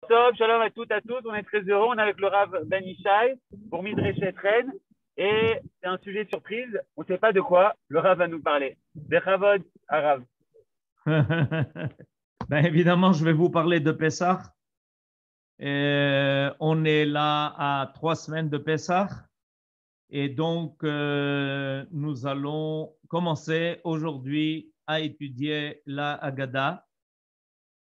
Top, shalom à toutes, à tous. On est très heureux. On est avec le Rav Ben Ishai pour Midreshet Ren. Et c'est un sujet de surprise. On ne sait pas de quoi le Rav va nous parler. Bechavod, Arav. Ben évidemment, je vais vous parler de Pessah. On est là à 3 semaines de Pessah. Et donc, nous allons commencer aujourd'hui à étudier la Haggadah.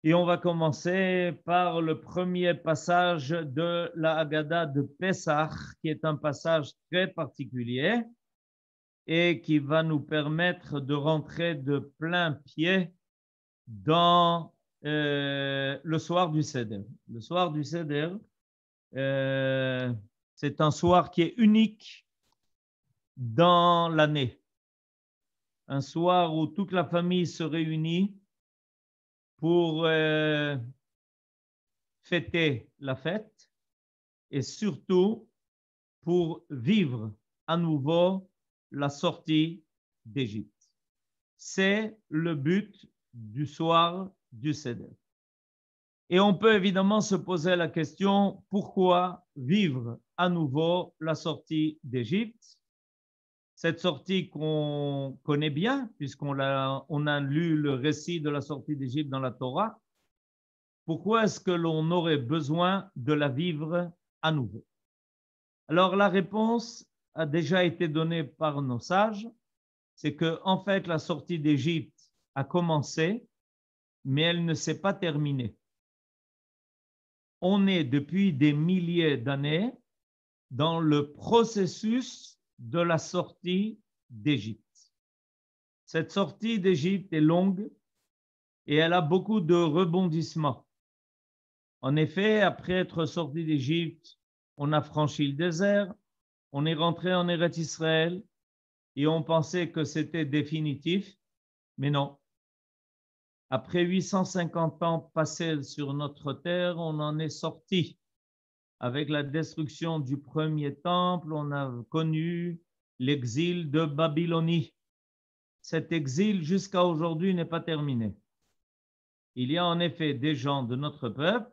Et on va commencer par le premier passage de la Haggadah de Pessah, qui est un passage très particulier et qui va nous permettre de rentrer de plein pied dans le soir du Seder. Le soir du Seder, c'est un soir qui est unique dans l'année. Un soir où toute la famille se réunit pour fêter la fête et surtout pour vivre à nouveau la sortie d'Égypte. C'est le but du soir du Seder. Et on peut évidemment se poser la question, pourquoi vivre à nouveau la sortie d'Égypte? Cette sortie qu'on connaît bien, puisqu'on a lu le récit de la sortie d'Égypte dans la Torah. Pourquoi est-ce que l'on aurait besoin de la vivre à nouveau? Alors la réponse a déjà été donnée par nos sages, c'est que en fait la sortie d'Égypte a commencé, mais elle ne s'est pas terminée. On est depuis des milliers d'années dans le processus de la sortie d'Égypte. Cette sortie d'Égypte est longue et elle a beaucoup de rebondissements. En effet, après être sorti d'Égypte, on a franchi le désert, on est rentré en Eretz Israël et on pensait que c'était définitif, mais non. Après 850 ans passés sur notre terre, on en est sorti. Avec la destruction du premier temple, on a connu l'exil de Babylonie. Cet exil jusqu'à aujourd'hui n'est pas terminé. Il y a en effet des gens de notre peuple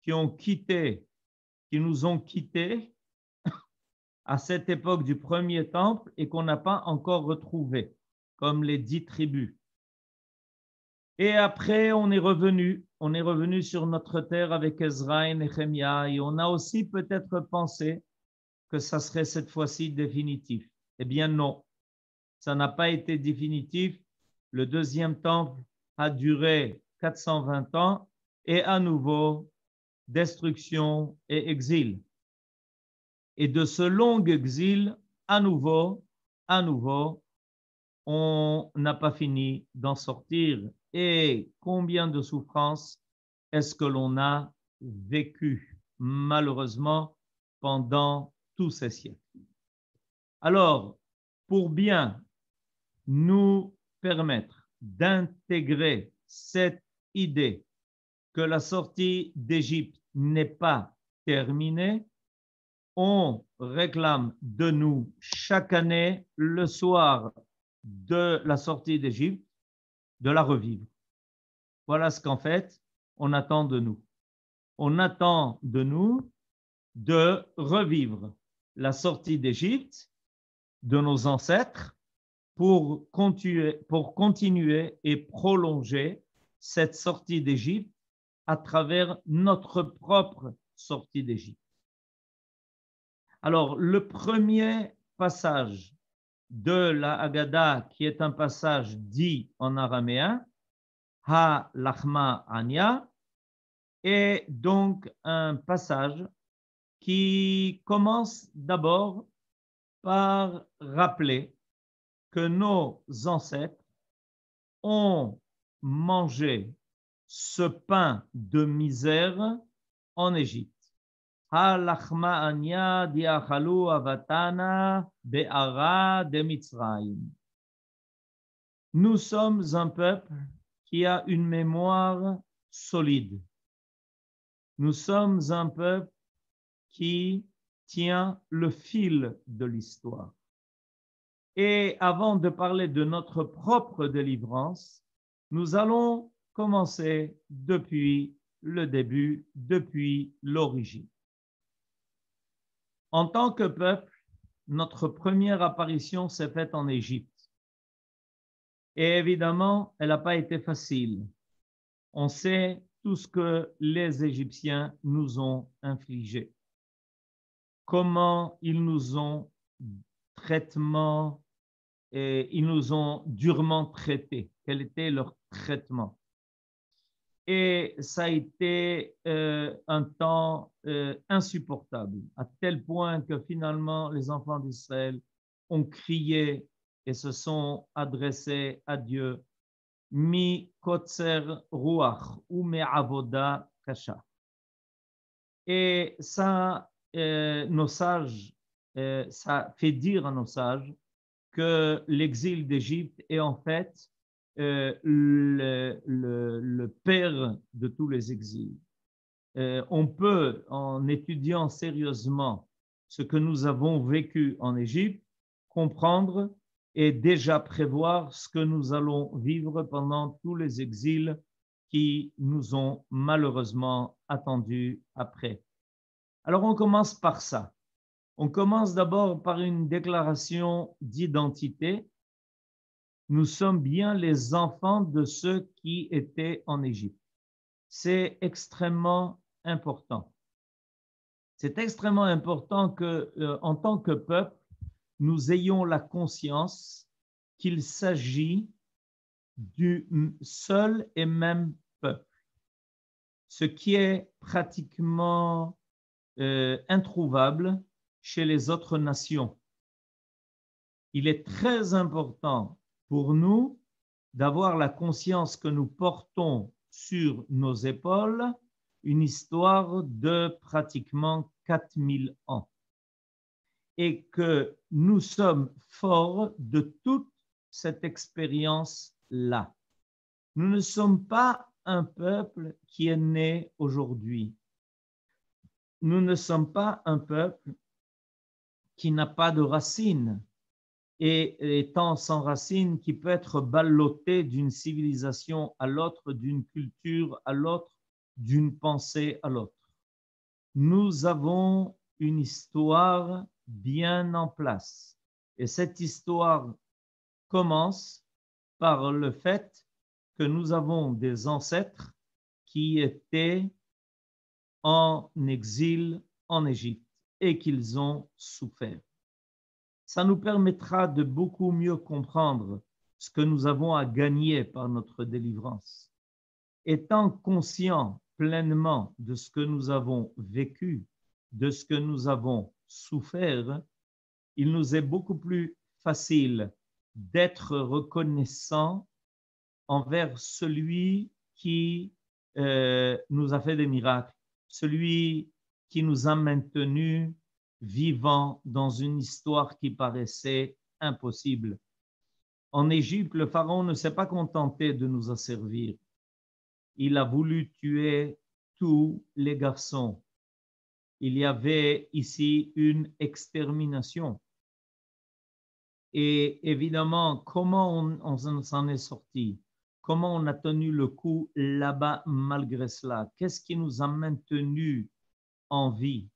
qui nous ont quittés à cette époque du premier temple et qu'on n'a pas encore retrouvé, comme les 10 tribus. Et après, on est revenu sur notre terre avec Ezra et Nehemia, et on a aussi peut-être pensé que ça serait cette fois-ci définitif. Eh bien non, ça n'a pas été définitif. Le deuxième temple a duré 420 ans et à nouveau, destruction et exil. Et de ce long exil, à nouveau, on n'a pas fini d'en sortir. Et combien de souffrances est-ce que l'on a vécu, malheureusement, pendant tous ces siècles? Alors, pour bien nous permettre d'intégrer cette idée que la sortie d'Égypte n'est pas terminée, on réclame de nous chaque année, le soir de la sortie d'Égypte, de la revivre. Voilà ce qu'en fait, on attend de nous. On attend de nous de revivre la sortie d'Égypte de nos ancêtres pour continuer et prolonger cette sortie d'Égypte à travers notre propre sortie d'Égypte. Alors, le premier passage de la Haggadah, qui est un passage dit en araméen, Ha Lachma Anya, est donc un passage qui commence d'abord par rappeler que nos ancêtres ont mangé ce pain de misère en Égypte. Ha-lachma anya diachalu avatana be'ara de Mitzrayim. Nous sommes un peuple qui a une mémoire solide. Nous sommes un peuple qui tient le fil de l'histoire. Et avant de parler de notre propre délivrance, nous allons commencer depuis le début, depuis l'origine. En tant que peuple, notre première apparition s'est faite en Égypte. Et évidemment, elle n'a pas été facile. On sait tout ce que les Égyptiens nous ont infligé. Comment ils nous ont ils nous ont durement traités. Quel était leur traitement? Et ça a été un temps insupportable, à tel point que finalement les enfants d'Israël ont crié et se sont adressés à Dieu, mi kotser ruach ou me avoda kasha. Et ça, nos sages, ça fait dire à nos sages que l'exil d'Égypte est en fait le père de tous les exils. On peut, en étudiant sérieusement ce que nous avons vécu en Égypte, comprendre et déjà prévoir ce que nous allons vivre pendant tous les exils qui nous ont malheureusement attendus après. Alors on commence par ça. On commence d'abord par une déclaration d'identité. Nous sommes bien les enfants de ceux qui étaient en Égypte. C'est extrêmement important. C'est extrêmement important que, en tant que peuple, nous ayons la conscience qu'il s'agit du seul et même peuple, ce qui est pratiquement introuvable chez les autres nations. Il est très important pour nous d'avoir la conscience que nous portons sur nos épaules une histoire de pratiquement 4000 ans et que nous sommes forts de toute cette expérience-là. Nous ne sommes pas un peuple qui est né aujourd'hui. Nous ne sommes pas un peuple qui n'a pas de racines et étant sans racines, qui peut être ballotté d'une civilisation à l'autre, d'une culture à l'autre, d'une pensée à l'autre. Nous avons une histoire bien en place. Et cette histoire commence par le fait que nous avons des ancêtres qui étaient en exil en Égypte et qu'ils ont souffert. Ça nous permettra de beaucoup mieux comprendre ce que nous avons à gagner par notre délivrance. Étant conscients pleinement de ce que nous avons vécu, de ce que nous avons souffert, il nous est beaucoup plus facile d'être reconnaissant envers celui qui nous a fait des miracles, celui qui nous a maintenus vivants dans une histoire qui paraissait impossible. En Égypte, le pharaon ne s'est pas contenté de nous asservir. Il a voulu tuer tous les garçons. Il y avait ici une extermination. Et évidemment, comment on s'en est sorti? Comment on a tenu le coup là-bas malgré cela? Qu'est-ce qui nous a maintenus en vie?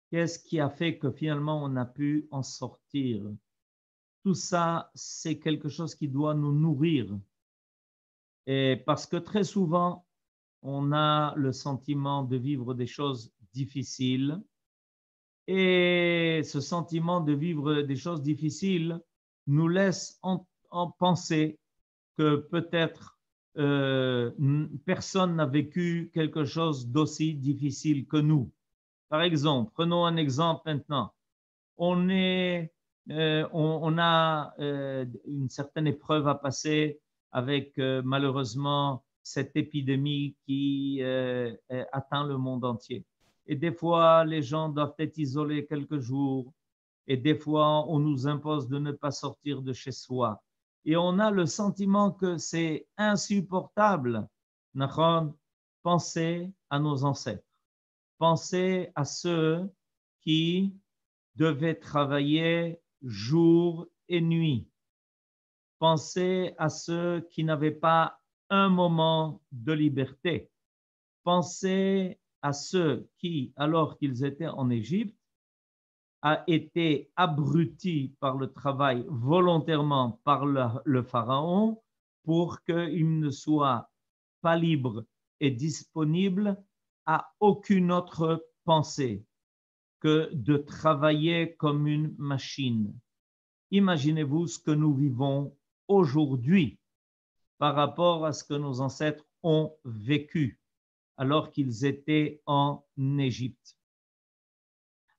Qu'est-ce qui a fait que finalement on a pu en sortir? Tout ça, c'est quelque chose qui doit nous nourrir. Et parce que très souvent, on a le sentiment de vivre des choses difficiles. Et ce sentiment de vivre des choses difficiles nous laisse en penser que peut-être personne n'a vécu quelque chose d'aussi difficile que nous. Par exemple, prenons un exemple maintenant. On a une certaine épreuve à passer avec malheureusement cette épidémie qui atteint le monde entier. Et des fois, les gens doivent être isolés quelques jours. Et des fois, on nous impose de ne pas sortir de chez soi. Et on a le sentiment que c'est insupportable. Pensez à nos ancêtres. Pensez à ceux qui devaient travailler jour et nuit. Pensez à ceux qui n'avaient pas un moment de liberté. pensez à ceux qui, alors qu'ils étaient en Égypte, a été abruti par le travail volontairement par le pharaon pour qu'il ne soit pas libre et disponible à aucune autre pensée que de travailler comme une machine. Imaginez-vous ce que nous vivons aujourd'hui par rapport à ce que nos ancêtres ont vécu alors qu'ils étaient en Égypte.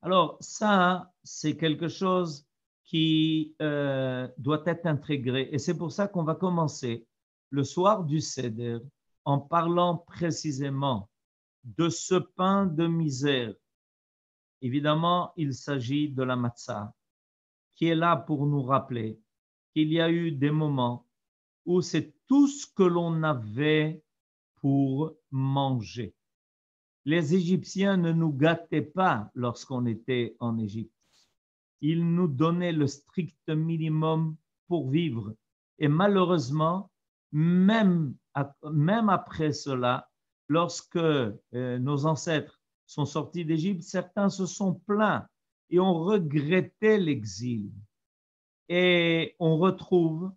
Alors ça, c'est quelque chose qui doit être intégré. Et c'est pour ça qu'on va commencer le soir du Seder en parlant précisément de ce pain de misère. Évidemment, il s'agit de la matzah, qui est là pour nous rappeler qu'il y a eu des moments où c'est tout ce que l'on avait pour manger. Les Égyptiens ne nous gâtaient pas lorsqu'on était en Égypte. Ils nous donnaient le strict minimum pour vivre. Et malheureusement, même après cela, lorsque nos ancêtres sont sortis d'Égypte, certains se sont plaints et ont regretté l'exil. Et on retrouve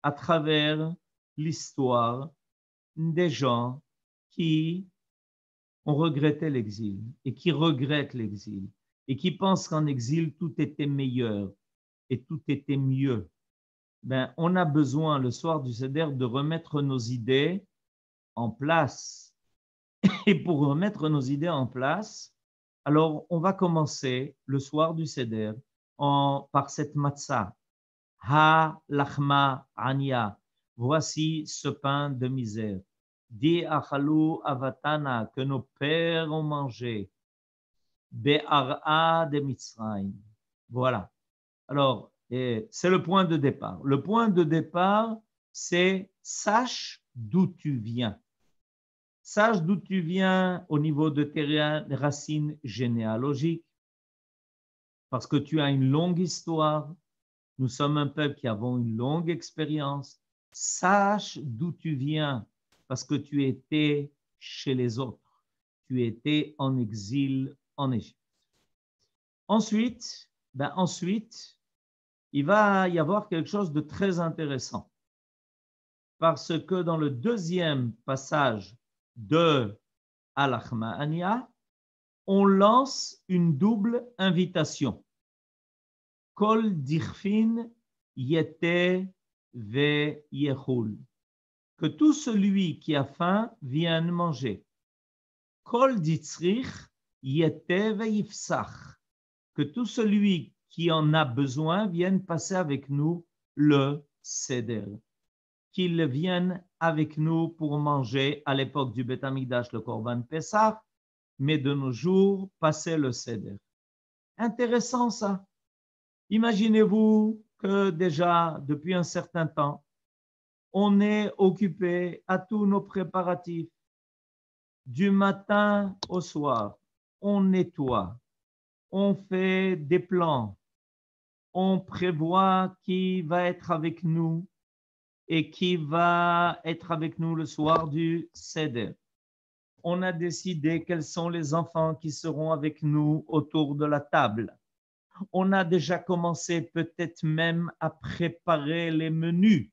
à travers l'histoire des gens qui ont regretté l'exil et qui regrettent l'exil et qui pensent qu'en exil, tout était meilleur et tout était mieux. Ben, on a besoin, le soir du Seder, de remettre nos idées en place. Et pour remettre nos idées en place, alors on va commencer le soir du Seder par cette matzah. Ha lachma ania. Voici ce pain de misère. Di achalou avatana, que nos pères ont mangé. Be'ara de Mitzrayim. Voilà. Alors, c'est le point de départ. Le point de départ, c'est sache d'où tu viens. Sache d'où tu viens au niveau de tes racines généalogiques, parce que tu as une longue histoire. Nous sommes un peuple qui avons une longue expérience. Sache d'où tu viens, parce que tu étais chez les autres. Tu étais en exil en Égypte. Ensuite, il va y avoir quelque chose de très intéressant. Parce que dans le deuxième passage de Al-Achma Ania, on lance une double invitation. Kol dirfin yete ve yechul. Que tout celui qui a faim vienne manger. Kol ditzrich yete ve yifsach. Que tout celui qui en a besoin vienne passer avec nous le Seder. Qu'il vienne avec nous pour manger à l'époque du Beth Amikdash le Korban Pessah, mais de nos jours, passer le Seder. Intéressant ça. Imaginez-vous que déjà, depuis un certain temps, on est occupé à tous nos préparatifs. Du matin au soir, on nettoie, on fait des plans, on prévoit qui va être avec nous et qui va être avec nous le soir du Seder. On a décidé quels sont les enfants qui seront avec nous autour de la table. On a déjà commencé peut-être même à préparer les menus.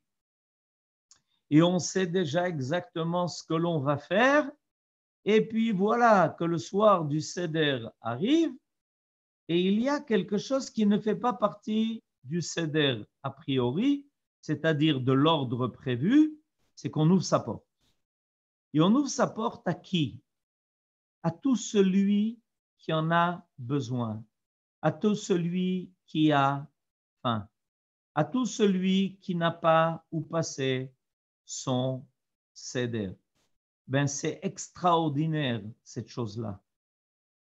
Et on sait déjà exactement ce que l'on va faire. Et puis voilà que le soir du Seder arrive et il y a quelque chose qui ne fait pas partie du Seder a priori, c'est-à-dire de l'ordre prévu, c'est qu'on ouvre sa porte. Et on ouvre sa porte à qui? À tout celui qui en a besoin, à tout celui qui a faim, à tout celui qui n'a pas où passer son Seder. Ben, c'est extraordinaire cette chose-là,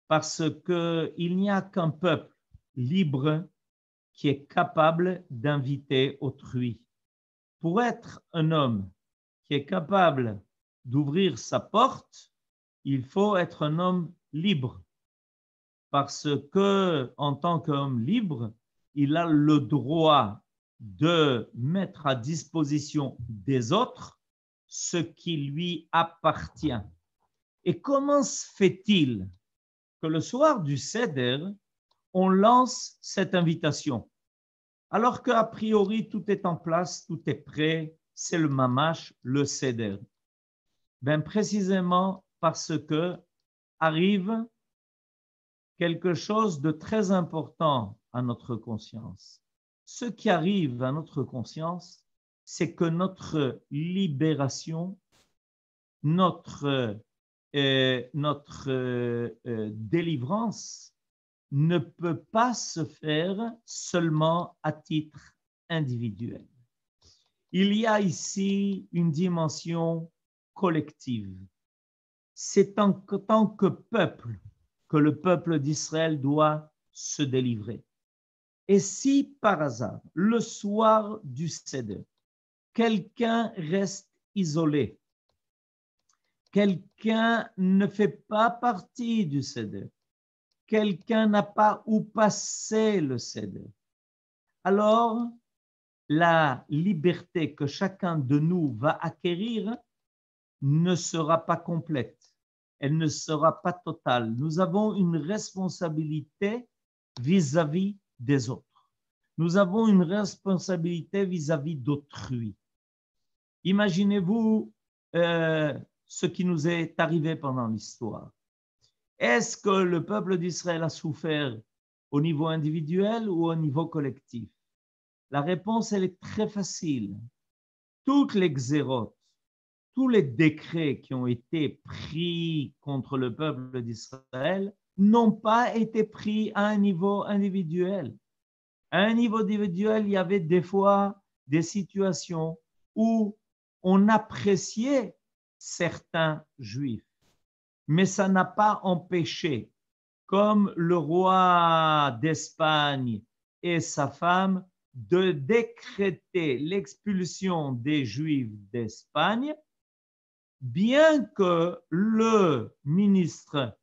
parce qu'il n'y a qu'un peuple libre qui est capable d'inviter autrui. Pour être un homme qui est capable d'ouvrir sa porte, il faut être un homme libre. Parce que, en tant qu'homme libre, il a le droit de mettre à disposition des autres ce qui lui appartient. Et comment se fait-il que le soir du Seder, on lance cette invitation? Alors qu'a priori, tout est en place, tout est prêt, c'est le mamash, le Seder. Ben, précisément parce que arrive quelque chose de très important à notre conscience. Ce qui arrive à notre conscience, c'est que notre libération, notre délivrance ne peut pas se faire seulement à titre individuel. Il y a ici une dimension collective. C'est en tant que peuple que le peuple d'Israël doit se délivrer. Et si par hasard, le soir du Seder, quelqu'un reste isolé, quelqu'un ne fait pas partie du Seder, quelqu'un n'a pas où passer le Seder, alors la liberté que chacun de nous va acquérir ne sera pas complète, elle ne sera pas totale. Nous avons une responsabilité vis-à-vis des autres. Nous avons une responsabilité vis-à-vis d'autrui. Imaginez-vous ce qui nous est arrivé pendant l'histoire. Est-ce que le peuple d'Israël a souffert au niveau individuel ou au niveau collectif? La réponse, elle est très facile. Toutes les xérotes, tous les décrets qui ont été pris contre le peuple d'Israël n'ont pas été pris à un niveau individuel. À un niveau individuel, il y avait des fois des situations où on appréciait certains juifs, mais ça n'a pas empêché, comme le roi d'Espagne et sa femme, de décréter l'expulsion des Juifs d'Espagne, bien que le ministre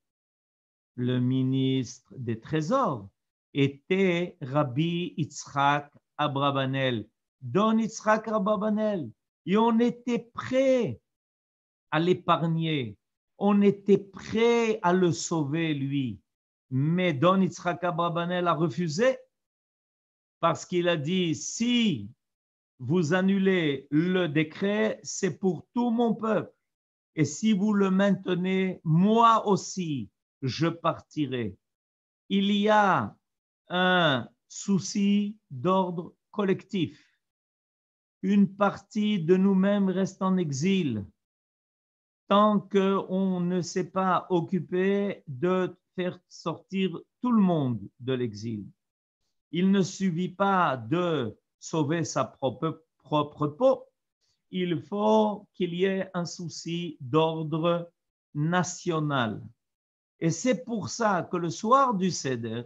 des Trésors était Rabbi Yitzhak Abravanel, Don Yitzhak Abravanel, et on était prêt à l'épargner, on était prêt à le sauver lui, mais Don Yitzhak Abravanel a refusé parce qu'il a dit si vous annulez le décret, c'est pour tout mon peuple. Et si vous le maintenez, moi aussi, je partirai. Il y a un souci d'ordre collectif. Une partie de nous-mêmes reste en exil tant qu'on ne s'est pas occupé de faire sortir tout le monde de l'exil. Il ne suffit pas de sauver sa propre peau, il faut qu'il y ait un souci d'ordre national. Et c'est pour ça que le soir du Seder,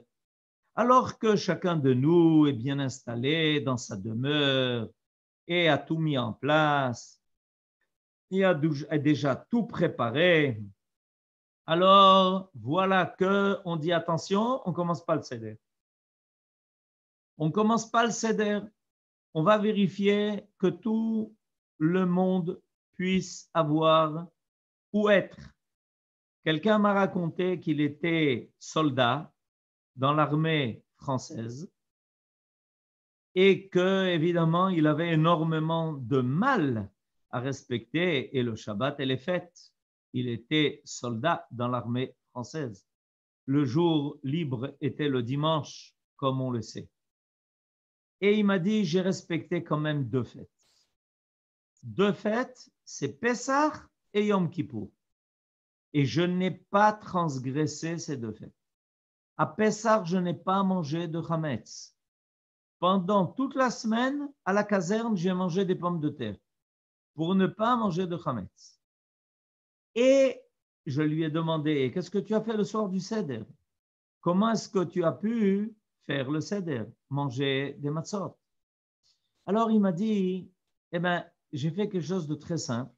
alors que chacun de nous est bien installé dans sa demeure et a tout mis en place, et a déjà tout préparé, alors voilà qu'on dit attention, on ne commence pas le Seder. On ne commence pas le Seder. On va vérifier que tout le monde puisse avoir où être. Quelqu'un m'a raconté qu'il était soldat dans l'armée française et que, évidemment, il avait énormément de mal à respecter et le Shabbat et les fêtes. Il était soldat dans l'armée française. Le jour libre était le dimanche, comme on le sait. Et il m'a dit, j'ai respecté quand même 2 fêtes. 2 fêtes, c'est Pessah et Yom Kippour. Et je n'ai pas transgressé ces 2 fêtes. À Pessah, je n'ai pas mangé de chametz. Pendant toute la semaine, à la caserne, j'ai mangé des pommes de terre pour ne pas manger de chametz. Et je lui ai demandé, qu'est-ce que tu as fait le soir du Seder? Comment est-ce que tu as pu faire le Seder, manger des matzot? Alors il m'a dit, eh bien, j'ai fait quelque chose de très simple.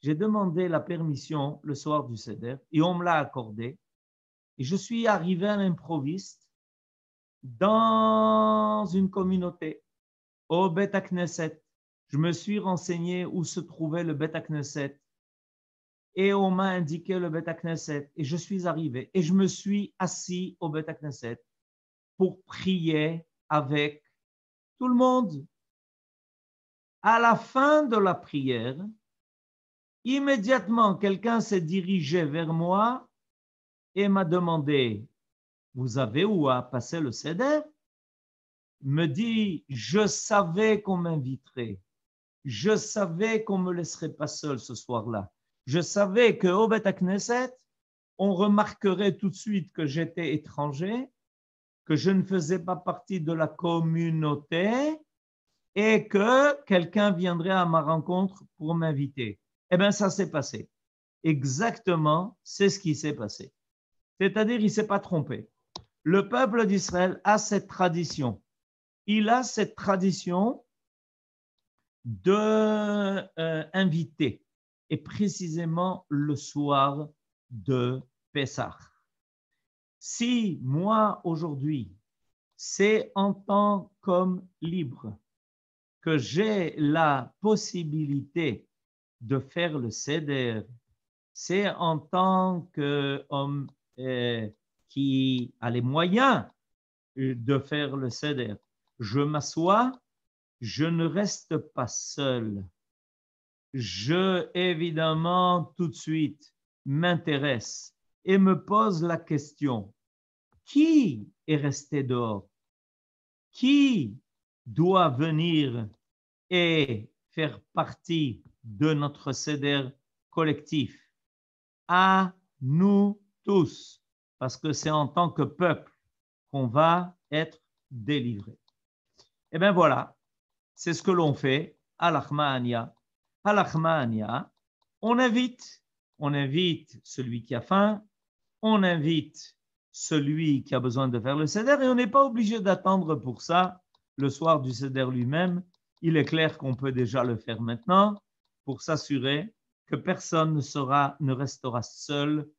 J'ai demandé la permission le soir du Seder et on me l'a accordé. Et je suis arrivé à l'improviste dans une communauté, au Bet HaKnesset. Je me suis renseigné où se trouvait le Bet HaKnesset. et on m'a indiqué le Bet Knesset et je suis arrivé et je me suis assis au Bet Knesset pour prier avec tout le monde. À la fin de la prière, immédiatement, quelqu'un s'est dirigé vers moi et m'a demandé, vous avez où à passer le Seder? Me dit, je savais qu'on m'inviterait. Je savais qu'on ne me laisserait pas seul ce soir-là. Je savais qu'au Bet Knesset, on remarquerait tout de suite que j'étais étranger, que je ne faisais pas partie de la communauté et que quelqu'un viendrait à ma rencontre pour m'inviter. Eh bien, ça s'est passé. Exactement, c'est ce qui s'est passé. C'est-à-dire, il ne s'est pas trompé. Le peuple d'Israël a cette tradition. Il a cette tradition d'inviter, et précisément le soir de Pessah. Si moi, aujourd'hui, c'est en tant qu'homme libre que j'ai la possibilité de faire le Seder, c'est en tant qu'homme qui a les moyens de faire le Seder. Je m'assois, je ne reste pas seul. Je, évidemment, tout de suite, m'intéresse et me pose la question, qui est resté dehors? Qui doit venir et faire partie de notre Seder collectif? À nous tous, parce que c'est en tant que peuple qu'on va être délivré. Et bien voilà, c'est ce que l'on fait à l'Achmania. À l'Achmania, on invite celui qui a faim, on invite celui qui a besoin de faire le Seder et on n'est pas obligé d'attendre pour ça le soir du Seder lui-même. Il est clair qu'on peut déjà le faire maintenant pour s'assurer que personne ne restera seul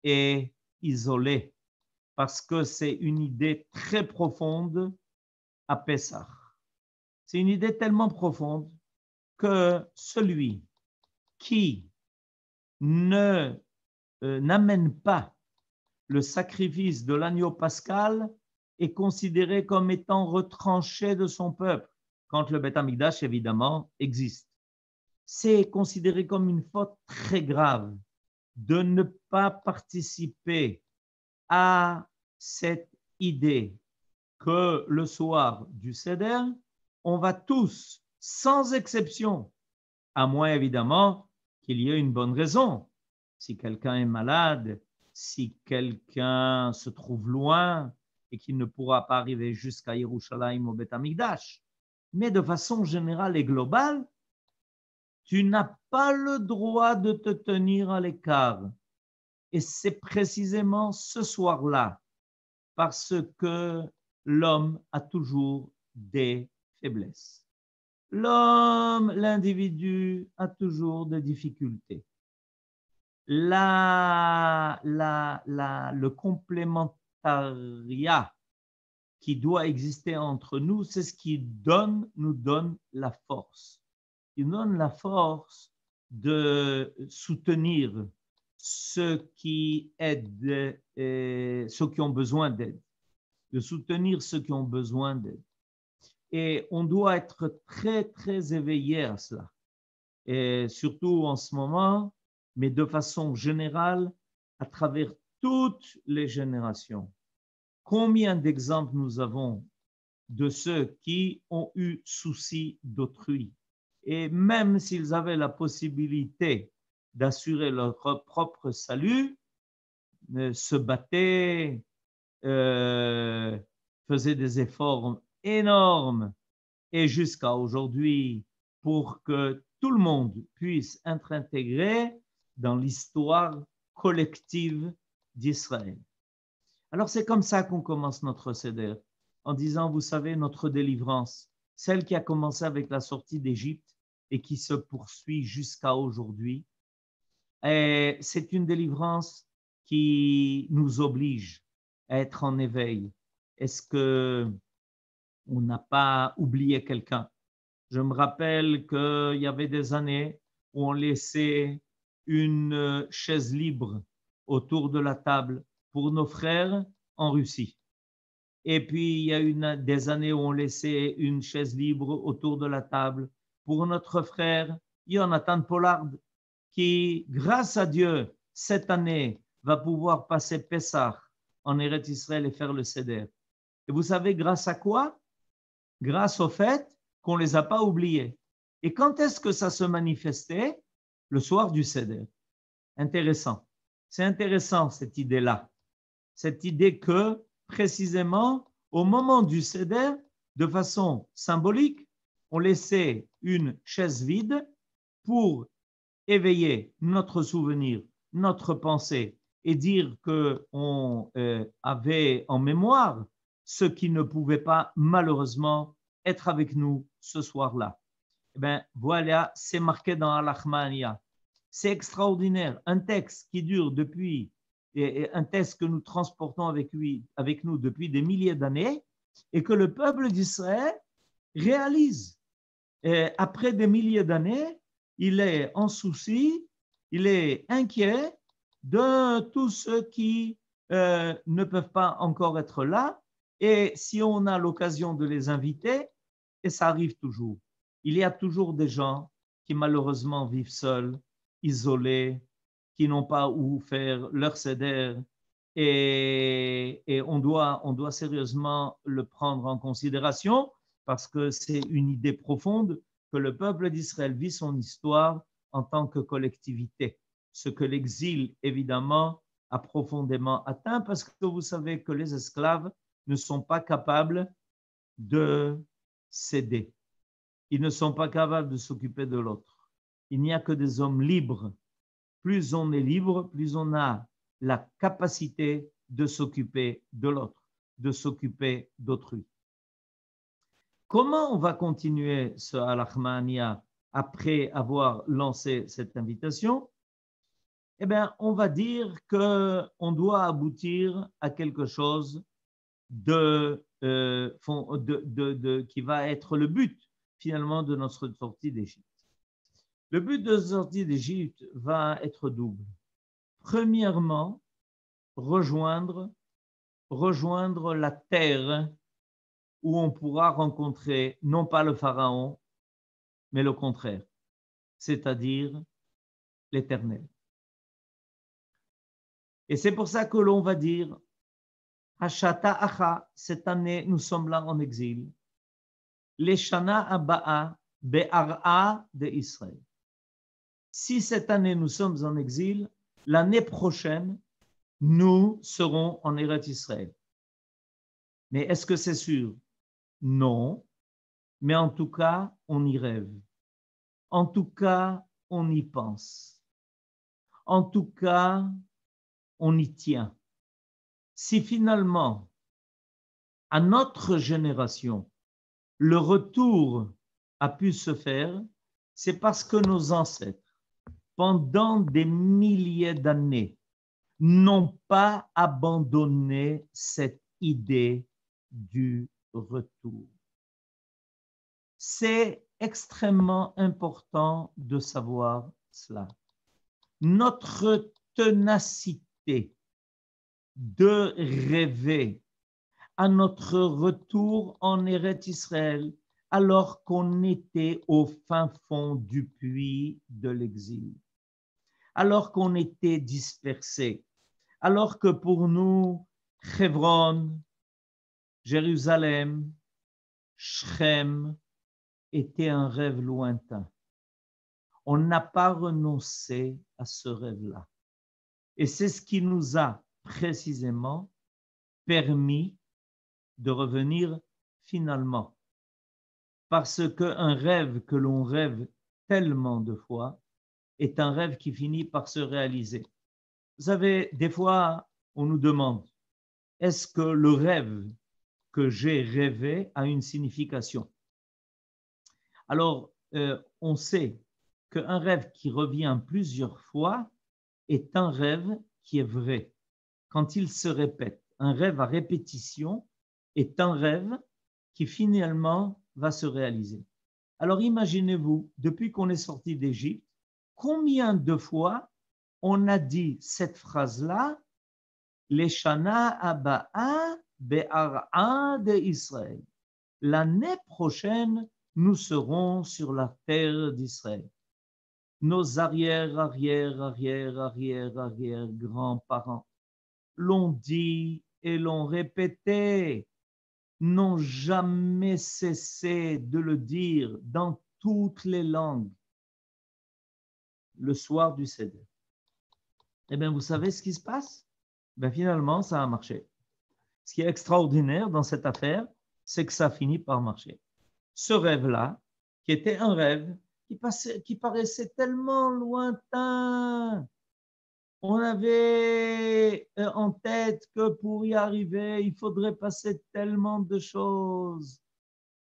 et isolé parce que c'est une idée très profonde à Pessah. C'est une idée tellement profonde que celui qui n'amène pas le sacrifice de l'agneau pascal est considéré comme étant retranché de son peuple, quand le Beth Amikdash, évidemment, existe. C'est considéré comme une faute très grave de ne pas participer à cette idée que le soir du Seder, on va tous, sans exception, à moins évidemment qu'il y ait une bonne raison. Si quelqu'un est malade, si quelqu'un se trouve loin et qu'il ne pourra pas arriver jusqu'à Yerushalayim au Beth Amikdash. Mais de façon générale et globale, tu n'as pas le droit de te tenir à l'écart. Et c'est précisément ce soir-là, parce que l'homme a toujours des faiblesses. L'homme, l'individu, a toujours des difficultés. Le complémentariat qui doit exister entre nous, c'est ce qui nous donne la force. Il nous donne la force de soutenir ceux qui aident, ceux qui ont besoin d'aide, de soutenir ceux qui ont besoin d'aide. Et on doit être très, très éveillé à cela. Et surtout en ce moment, mais de façon générale, à travers toutes les générations. Combien d'exemples nous avons de ceux qui ont eu souci d'autrui et même s'ils avaient la possibilité d'assurer leur propre salut, se battaient, faisaient des efforts énormes et jusqu'à aujourd'hui pour que tout le monde puisse être intégré dans l'histoire collective d'Israël. Alors c'est comme ça qu'on commence notre Seder, en disant, vous savez, notre délivrance, celle qui a commencé avec la sortie d'Égypte et qui se poursuit jusqu'à aujourd'hui, c'est une délivrance qui nous oblige à être en éveil. Est-ce qu'on n'a pas oublié quelqu'un? Je me rappelle qu'il y avait des années où on laissait une chaise libre autour de la table pour nos frères en Russie. Et puis, il y a des années où on laissait une chaise libre autour de la table pour notre frère Jonathan Pollard, qui, grâce à Dieu, cette année, va pouvoir passer Pessah en Eretz Israël et faire le Seder. Et vous savez, grâce à quoi? Grâce au fait qu'on ne les a pas oubliés. Et quand est-ce que ça se manifestait? Le soir du Seder. Intéressant. C'est intéressant cette idée-là. Cette idée que, précisément, au moment du Seder, de façon symbolique, on laissait une chaise vide pour éveiller notre souvenir, notre pensée et dire qu'on avait en mémoire ceux qui ne pouvaient pas malheureusement être avec nous ce soir-là. Eh bien, voilà, c'est marqué dans Al-Achmania. C'est extraordinaire. Un texte qui dure depuis, et un texte que nous transportons avec nous depuis des milliers d'années, et que le peuple d'Israël réalise. Et après des milliers d'années, il est en souci, il est inquiet de tous ceux qui ne peuvent pas encore être là. Et si on a l'occasion de les inviter, et ça arrive toujours, il y a toujours des gens qui malheureusement vivent seuls, isolés, qui n'ont pas où faire leur seder, et on doit sérieusement le prendre en considération parce que c'est une idée profonde que le peuple d'Israël vit son histoire en tant que collectivité, ce que l'exil évidemment a profondément atteint parce que vous savez que les esclaves ne sont pas capables de céder. Ils ne sont pas capables de s'occuper de l'autre. Il n'y a que des hommes libres. Plus on est libre, plus on a la capacité de s'occuper de l'autre, de s'occuper d'autrui. Comment on va continuer ce Al-Achmania après avoir lancé cette invitation? Eh bien, on va dire qu'on doit aboutir à quelque chose qui va être le but finalement de notre sortie d'Égypte. Le but de notre sortie d'Égypte va être double. Premièrement, rejoindre la terre où on pourra rencontrer non pas le pharaon, mais le contraire, c'est-à-dire l'Éternel. Et c'est pour ça que l'on va dire Hashata Acha, cette année nous sommes là en exil. Leshana Aba'a Be'ara de Israël. Si cette année nous sommes en exil, l'année prochaine, nous serons en Eretz Israël. Mais est-ce que c'est sûr? Non. Mais en tout cas, on y rêve. En tout cas, on y pense. En tout cas, on y tient. Si finalement, à notre génération, le retour a pu se faire, c'est parce que nos ancêtres, pendant des milliers d'années, n'ont pas abandonné cette idée du retour. C'est extrêmement important de savoir cela. Notre ténacité de rêver à notre retour en Eretz Israël alors qu'on était au fin fond du puits de l'exil, alors qu'on était dispersés, alors que pour nous, Hebron, Jérusalem, Shrem était un rêve lointain. On n'a pas renoncé à ce rêve-là. Et c'est ce qui nous a précisément permis de revenir finalement. Parce qu'un rêve que l'on rêve tellement de fois est un rêve qui finit par se réaliser. Vous savez, des fois, on nous demande, est-ce que le rêve que j'ai rêvé a une signification? Alors, on sait qu'un rêve qui revient plusieurs fois est un rêve qui est vrai. Quand il se répète, un rêve à répétition est un rêve qui finalement va se réaliser. Alors imaginez-vous, depuis qu'on est sorti d'Égypte, combien de fois on a dit cette phrase-là, les Shana Aba'a Be'ara'a de Israël. L'année prochaine, nous serons sur la terre d'Israël. Nos arrière-grands-parents l'ont dit et l'ont répété, n'ont jamais cessé de le dire dans toutes les langues le soir du Seder. Eh bien, vous savez ce qui se passe? Ben, finalement, ça a marché. Ce qui est extraordinaire dans cette affaire, c'est que ça finit par marcher. Ce rêve-là, qui était un rêve qui paraissait tellement lointain, on avait en tête que pour y arriver, il faudrait passer tellement de choses,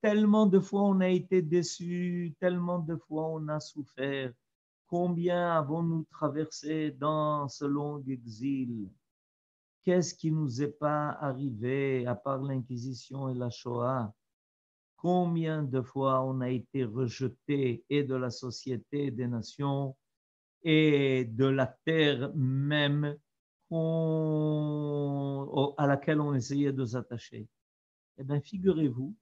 tellement de fois on a été déçus, tellement de fois on a souffert. Combien avons-nous traversé dans ce long exil? Qu'est-ce qui nous est pas arrivé à part l'Inquisition et la Shoah? Combien de fois on a été rejeté et de la société des nations et de la terre même à laquelle on essayait de s'attacher? Eh bien, figurez-vous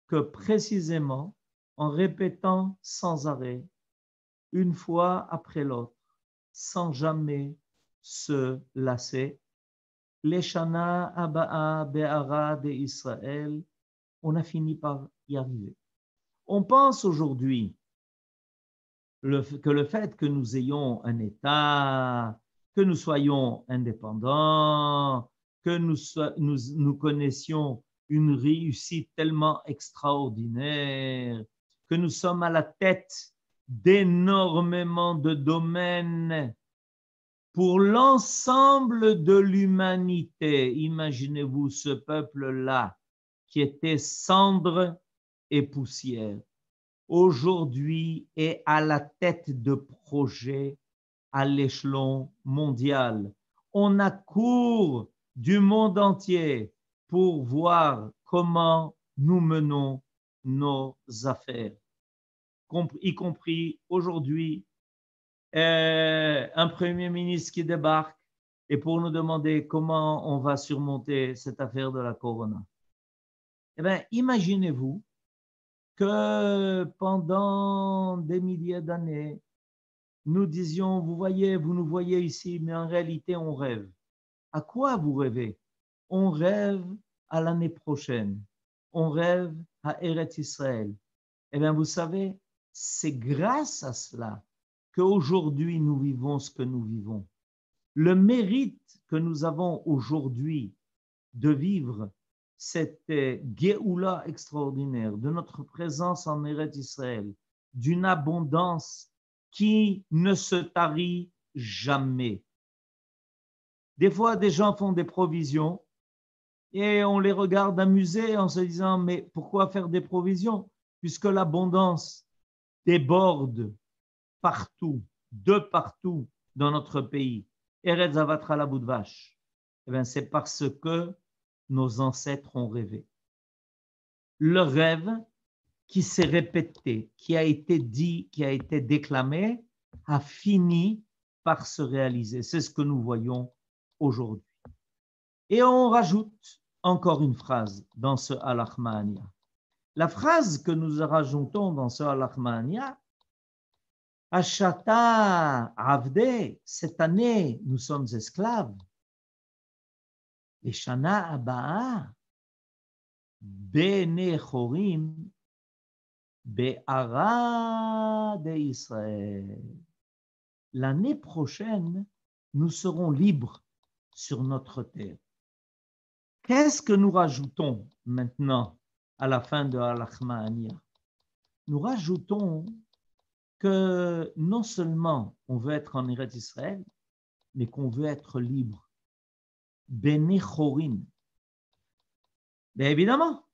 que précisément en répétant sans arrêt, une fois après l'autre, sans jamais se lasser, les Shana Aba'a Be'ara de Israël, on a fini par y arriver. On pense aujourd'hui que le fait que nous ayons un État, que nous soyons indépendants, que nous connaissions une réussite tellement extraordinaire, que nous sommes à la tête d'énormément de domaines pour l'ensemble de l'humanité. Imaginez-vous ce peuple-là qui était cendre et poussière, aujourd'hui est à la tête de projets à l'échelon mondial. On accourt du monde entier pour voir comment nous menons nos affaires, y compris aujourd'hui un premier ministre qui débarque et pour nous demander comment on va surmonter cette affaire de la Corona. Eh bien, imaginez-vous que pendant des milliers d'années, nous disions, vous voyez, vous nous voyez ici, mais en réalité, on rêve. À quoi vous rêvez? On rêve à l'année prochaine. On rêve à Eretz Israël. Eh bien, vous savez, c'est grâce à cela qu'aujourd'hui, nous vivons ce que nous vivons. Le mérite que nous avons aujourd'hui de vivre cette Géoula extraordinaire de notre présence en Eretz Israël, d'une abondance qui ne se tarit jamais. Des fois, des gens font des provisions et on les regarde amusés en se disant, mais pourquoi faire des provisions puisque l'abondance déborde partout, de partout dans notre pays. Eretz Zavatra la bout de vache. Eh bien, c'est parce que nos ancêtres ont rêvé. Le rêve qui s'est répété, qui a été dit, qui a été déclamé, a fini par se réaliser. C'est ce que nous voyons aujourd'hui. Et on rajoute encore une phrase dans ce Al-Achmania. La phrase que nous rajoutons dans ce Al-Achmania, Ashata Avde, cette année, nous sommes esclaves. Et Shana Aba'a, Bene Chorim, Be'ara de Israël. L'année prochaine, nous serons libres sur notre terre. Qu'est-ce que nous rajoutons maintenant à la fin de Al-Achmania? Nous rajoutons que non seulement on veut être en Eretz Israël, mais qu'on veut être libre. Bene Chorim. Mais évidemment,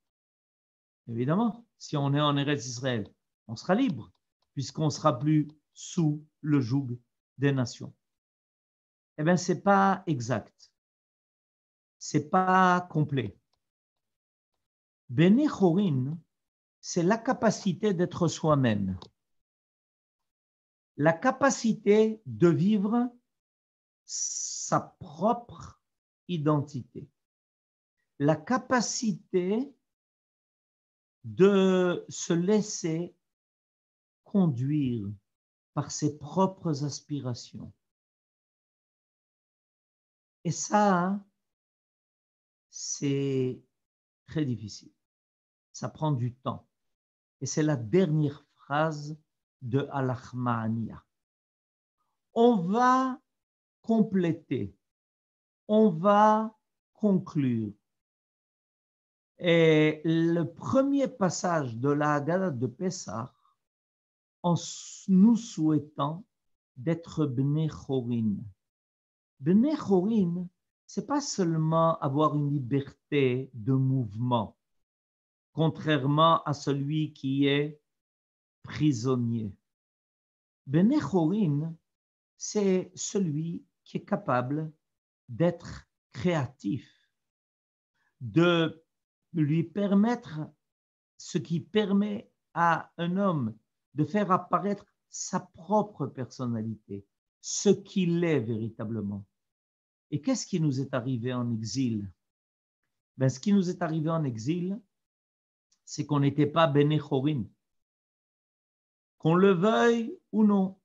si on est en Eretz Israël, on sera libre, puisqu'on ne sera plus sous le joug des nations. Eh bien, ce n'est pas exact. Ce n'est pas complet. Bene Chorim, c'est la capacité d'être soi-même. La capacité de vivre sa propre identité, la capacité de se laisser conduire par ses propres aspirations. Et ça, c'est très difficile. Ça prend du temps. Et c'est la dernière phrase de Al-Ahmaniya. On va compléter, on va conclure. Et le premier passage de la Haggadah de Pessah, en nous souhaitant d'être Bnei Chorin. Bnei Chorin, ce n'est pas seulement avoir une liberté de mouvement, contrairement à celui qui est prisonnier. Bnei Chorin, c'est celui qui est capable d'être créatif, de lui permettre ce qui permet à un homme de faire apparaître sa propre personnalité, ce qu'il est véritablement. Et qu'est-ce qui nous est arrivé en exil? Ce qui nous est arrivé en exil, c'est qu'on n'était pas Bnei Chorin. Qu'on le veuille ou non,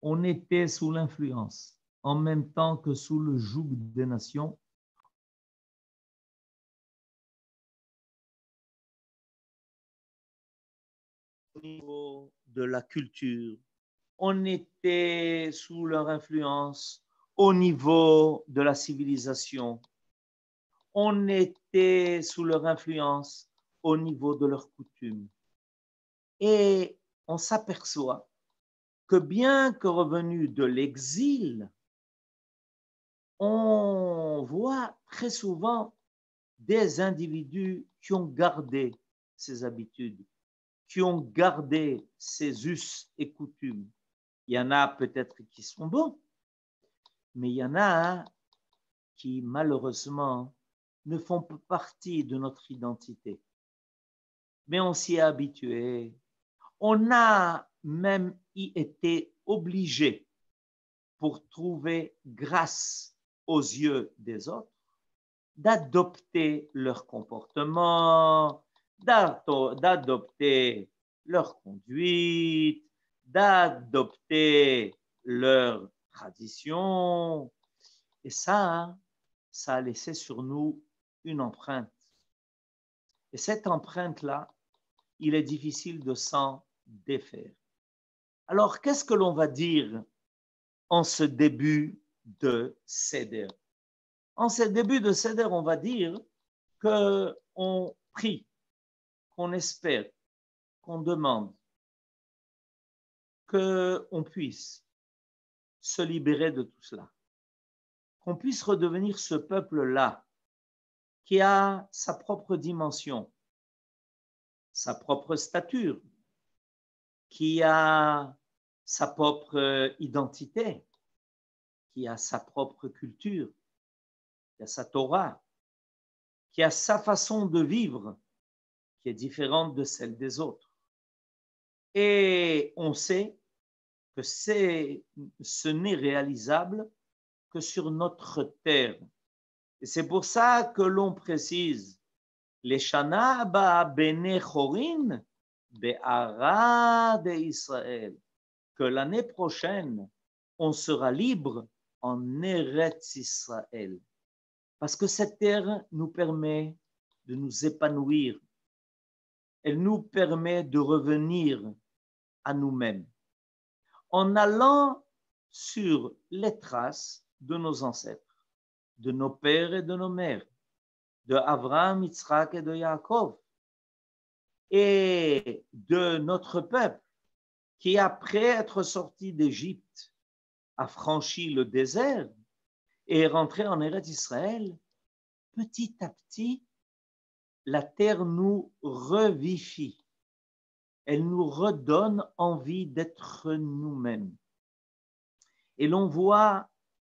on était sous l'influence, en même temps que sous le joug des nations. Au niveau de la culture, on était sous leur influence au niveau de la civilisation. On était sous leur influence au niveau de leurs coutumes. Et on s'aperçoit que bien que revenus de l'exil, on voit très souvent des individus qui ont gardé ces habitudes, qui ont gardé ces us et coutumes. Il y en a peut-être qui sont bons, mais il y en a qui malheureusement ne font pas partie de notre identité. Mais on s'y est habitué. On a même y été obligé pour trouver grâce aux yeux des autres, d'adopter leur comportement, d'adopter leur conduite, d'adopter leur tradition. Et ça a laissé sur nous une empreinte. Et cette empreinte-là, il est difficile de s'en défaire. Alors, qu'est-ce que l'on va dire en ce début de Seder? En ce début de Seder, on va dire qu'on prie, qu'on espère, qu'on demande, qu'on puisse se libérer de tout cela, qu'on puisse redevenir ce peuple-là qui a sa propre dimension, sa propre stature, qui a sa propre identité, qui a sa propre culture, qui a sa Torah, qui a sa façon de vivre, qui est différente de celle des autres. Et on sait que ce n'est réalisable que sur notre terre. Et c'est pour ça que l'on précise les Shana Ba Bnei Chorin Be'ara de Israël, que l'année prochaine, on sera libre en Eretz Israël. Parce que cette terre nous permet de nous épanouir. Elle nous permet de revenir à nous-mêmes en allant sur les traces de nos ancêtres, de nos pères et de nos mères, de Abraham, Yitzhak et de Yaakov, et de notre peuple qui, après être sorti d'Égypte, a franchi le désert et est rentré en Eretz Israël. Petit à petit, la terre nous revifie. Elle nous redonne envie d'être nous-mêmes. Et l'on voit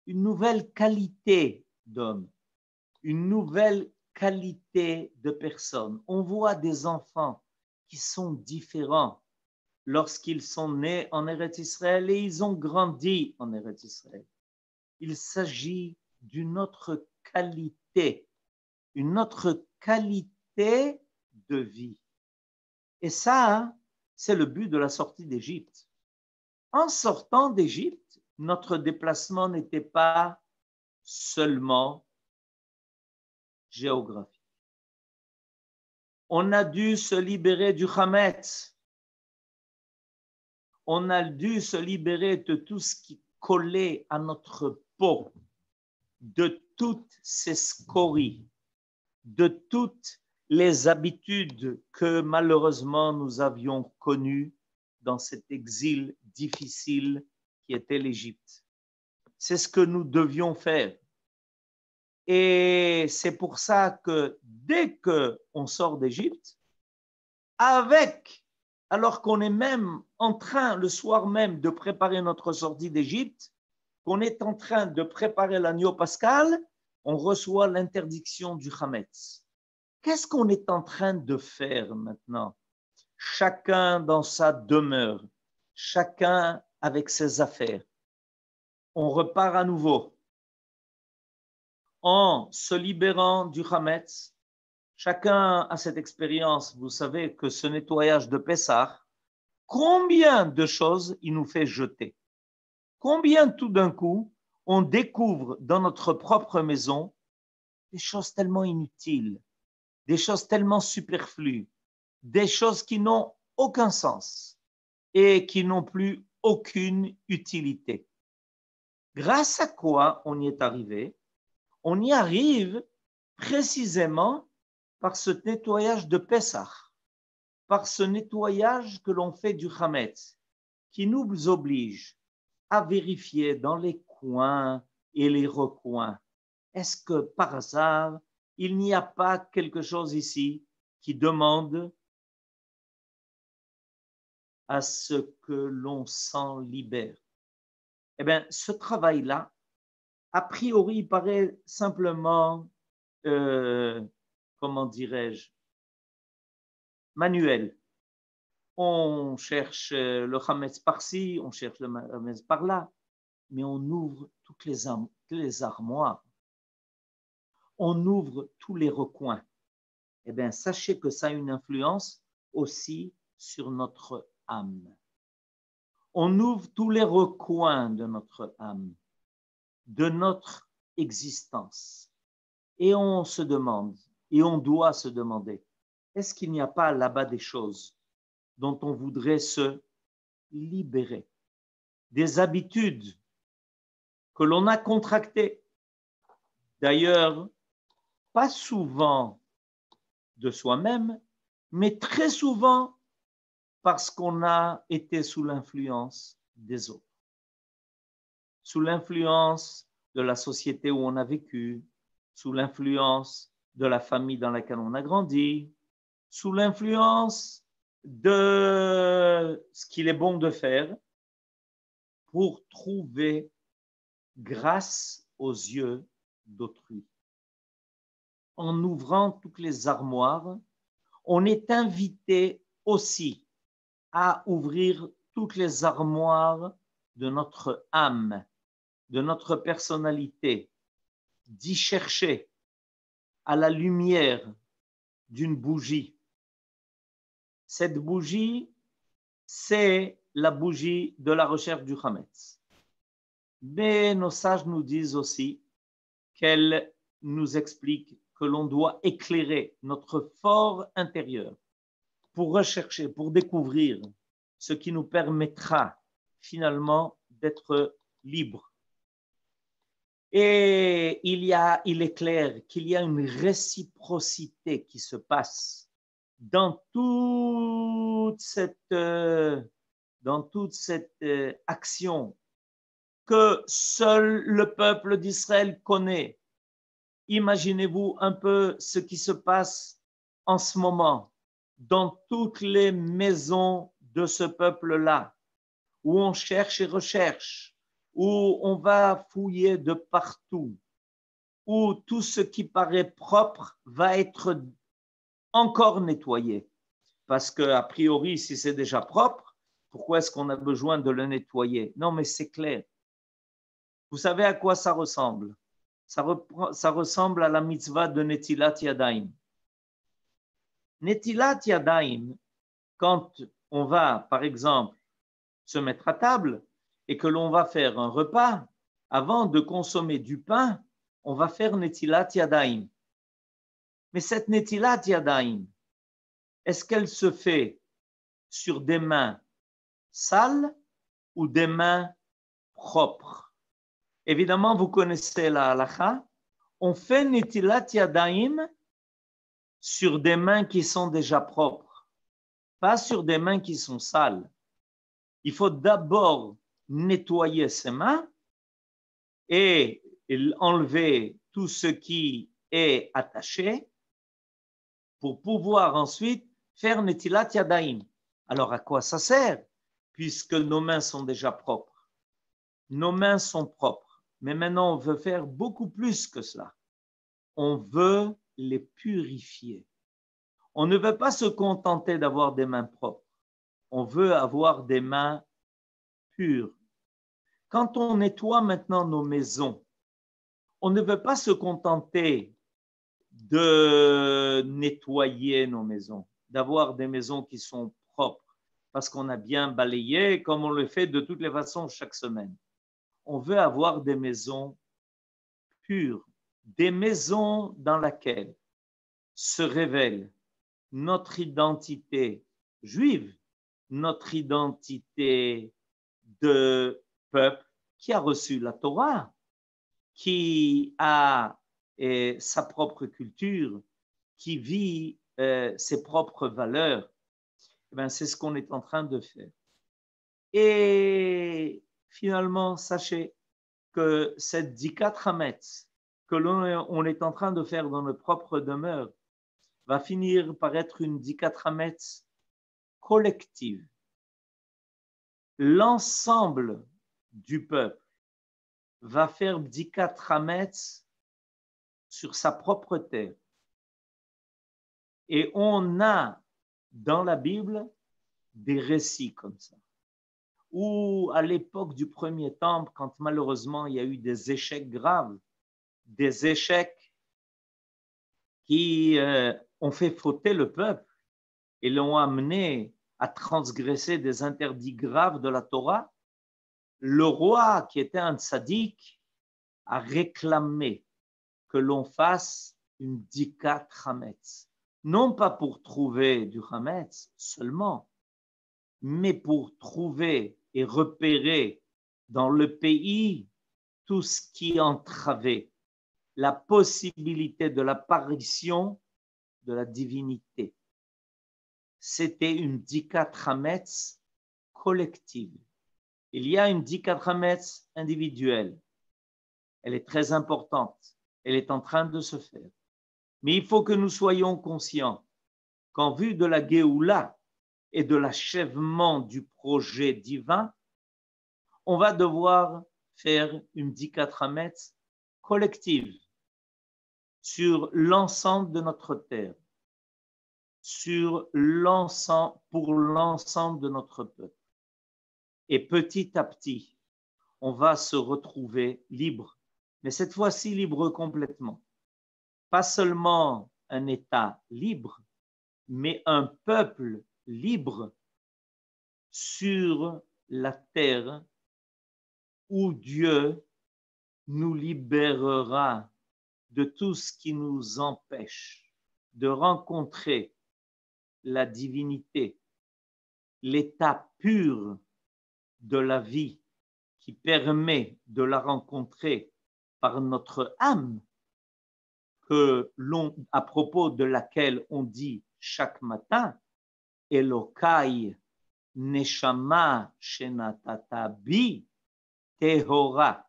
une nouvelle qualité d'homme, une nouvelle qualité de personne. On voit des enfants qui sont différents lorsqu'ils sont nés en Eretz Israël et ils ont grandi en Eretz Israël. il s'agit d'une autre qualité, une autre qualité de vie. Et ça, c'est le but de la sortie d'Égypte. En sortant d'Égypte, notre déplacement n'était pas seulement géographique. On a dû se libérer du Hametz. On a dû se libérer de tout ce qui collait à notre peau, de toutes ces scories, de toutes les habitudes que malheureusement nous avions connues dans cet exil difficile qui était l'Égypte. C'est ce que nous devions faire. Et c'est pour ça que dès qu'on sort d'Égypte, alors qu'on est même en train, le soir même, de préparer notre sortie d'Égypte, qu'on est en train de préparer l'agneau pascal, on reçoit l'interdiction du Hametz. Qu'est-ce qu'on est en train de faire maintenant? Chacun dans sa demeure, chacun avec ses affaires. On repart à nouveau. En se libérant du Hametz, chacun a cette expérience. Vous savez que ce nettoyage de Pessah, combien de choses il nous fait jeter? Combien tout d'un coup, on découvre dans notre propre maison des choses tellement inutiles, des choses tellement superflues, des choses qui n'ont aucun sens et qui n'ont plus aucune utilité. Grâce à quoi on y est arrivé? On y arrive précisément par ce nettoyage de Pessah, par ce nettoyage que l'on fait du Hametz, qui nous oblige à vérifier dans les coins et les recoins. Est-ce que par hasard, il n'y a pas quelque chose ici qui demande à ce que l'on s'en libère? Eh bien, ce travail-là, a priori, il paraît simplement, comment dirais-je, manuel. On cherche le Hametz par-ci, on cherche le Hametz par-là, mais on ouvre toutes les armoires, on ouvre tous les recoins. Eh bien, sachez que ça a une influence aussi sur notre âme. On ouvre tous les recoins de notre âme, de notre existence. Et on se demande, et on doit se demander, est-ce qu'il n'y a pas là-bas des choses dont on voudrait se libérer, des habitudes que l'on a contractées, d'ailleurs, pas souvent de soi-même, mais très souvent parce qu'on a été sous l'influence des autres, sous l'influence de la société où on a vécu, sous l'influence de la famille dans laquelle on a grandi, sous l'influence de ce qu'il est bon de faire pour trouver grâce aux yeux d'autrui. En ouvrant toutes les armoires, on est invité aussi à ouvrir toutes les armoires de notre âme, de notre personnalité, d'y chercher à la lumière d'une bougie. Cette bougie, c'est la bougie de la recherche du Hametz. Mais nos sages nous disent aussi qu'elle nous explique que l'on doit éclairer notre fort intérieur pour rechercher, pour découvrir ce qui nous permettra finalement d'être libres. Et il est clair qu'il y a une réciprocité qui se passe dans toute cette action que seul le peuple d'Israël connaît. Imaginez-vous un peu ce qui se passe en ce moment dans toutes les maisons de ce peuple-là, où on cherche et recherche, où on va fouiller de partout, où tout ce qui paraît propre va être encore nettoyé. Parce qu'a priori, si c'est déjà propre, pourquoi est-ce qu'on a besoin de le nettoyer? Non, mais c'est clair. Vous savez à quoi ça ressemble? Ça ressemble à la mitzvah de Netilat Yadayim. Netilat Yadayim, quand on va, par exemple, se mettre à table et que l'on va faire un repas, avant de consommer du pain, on va faire Netilat Yadayim. Mais cette Netilat Yadayim, est-ce qu'elle se fait sur des mains sales ou des mains propres? Évidemment, vous connaissez la halakha. On fait Netilat Yadayim sur des mains qui sont déjà propres, pas sur des mains qui sont sales. Il faut d'abord nettoyer ses mains et enlever tout ce qui est attaché pour pouvoir ensuite faire Netilat Yadayim. Alors, à quoi ça sert? Puisque nos mains sont déjà propres. Nos mains sont propres. Mais maintenant, on veut faire beaucoup plus que cela. On veut les purifier. On ne veut pas se contenter d'avoir des mains propres. On veut avoir des mains pures. Quand on nettoie maintenant nos maisons, on ne veut pas se contenter de nettoyer nos maisons, d'avoir des maisons qui sont propres, parce qu'on a bien balayé, comme on le fait de toutes les façons chaque semaine. On veut avoir des maisons pures, des maisons dans lesquelles se révèle notre identité juive, notre identité de peuple qui a reçu la Torah, qui a sa propre culture, qui vit ses propres valeurs. Eh bien, c'est ce qu'on est en train de faire. Et finalement, sachez que cette Dikat Hametz que l'on est en train de faire dans notre propre demeure va finir par être une Dikat Hametz collective. L'ensemble du peuple va faire Dikat Hametz sur sa propre terre. Et on a dans la Bible des récits comme ça, où à l'époque du premier temple, quand malheureusement il y a eu des échecs graves, des échecs qui ont fait fauter le peuple et l'ont amené à transgresser des interdits graves de la Torah, le roi, qui était un tzaddik, a réclamé que l'on fasse une dikat chametz, non pas pour trouver du chametz seulement, mais pour trouver et repérer dans le pays tout ce qui entravait la possibilité de l'apparition de la divinité. C'était une dikat chametz collective. Il y a une dikat chametz individuelle. Elle est très importante. Elle est en train de se faire. Mais il faut que nous soyons conscients qu'en vue de la Géoula et de l'achèvement du projet divin, on va devoir faire une dikat chametz collective sur l'ensemble de notre terre, pour l'ensemble de notre peuple. Et petit à petit, on va se retrouver libre, mais cette fois-ci libre complètement. Pas seulement un État libre, mais un peuple libre sur la terre où Dieu nous libérera de tout ce qui nous empêche de rencontrer la divinité, l'état pur de la vie qui permet de la rencontrer par notre âme, à propos de laquelle on dit chaque matin, Elokai neshama shenatata bi tehora.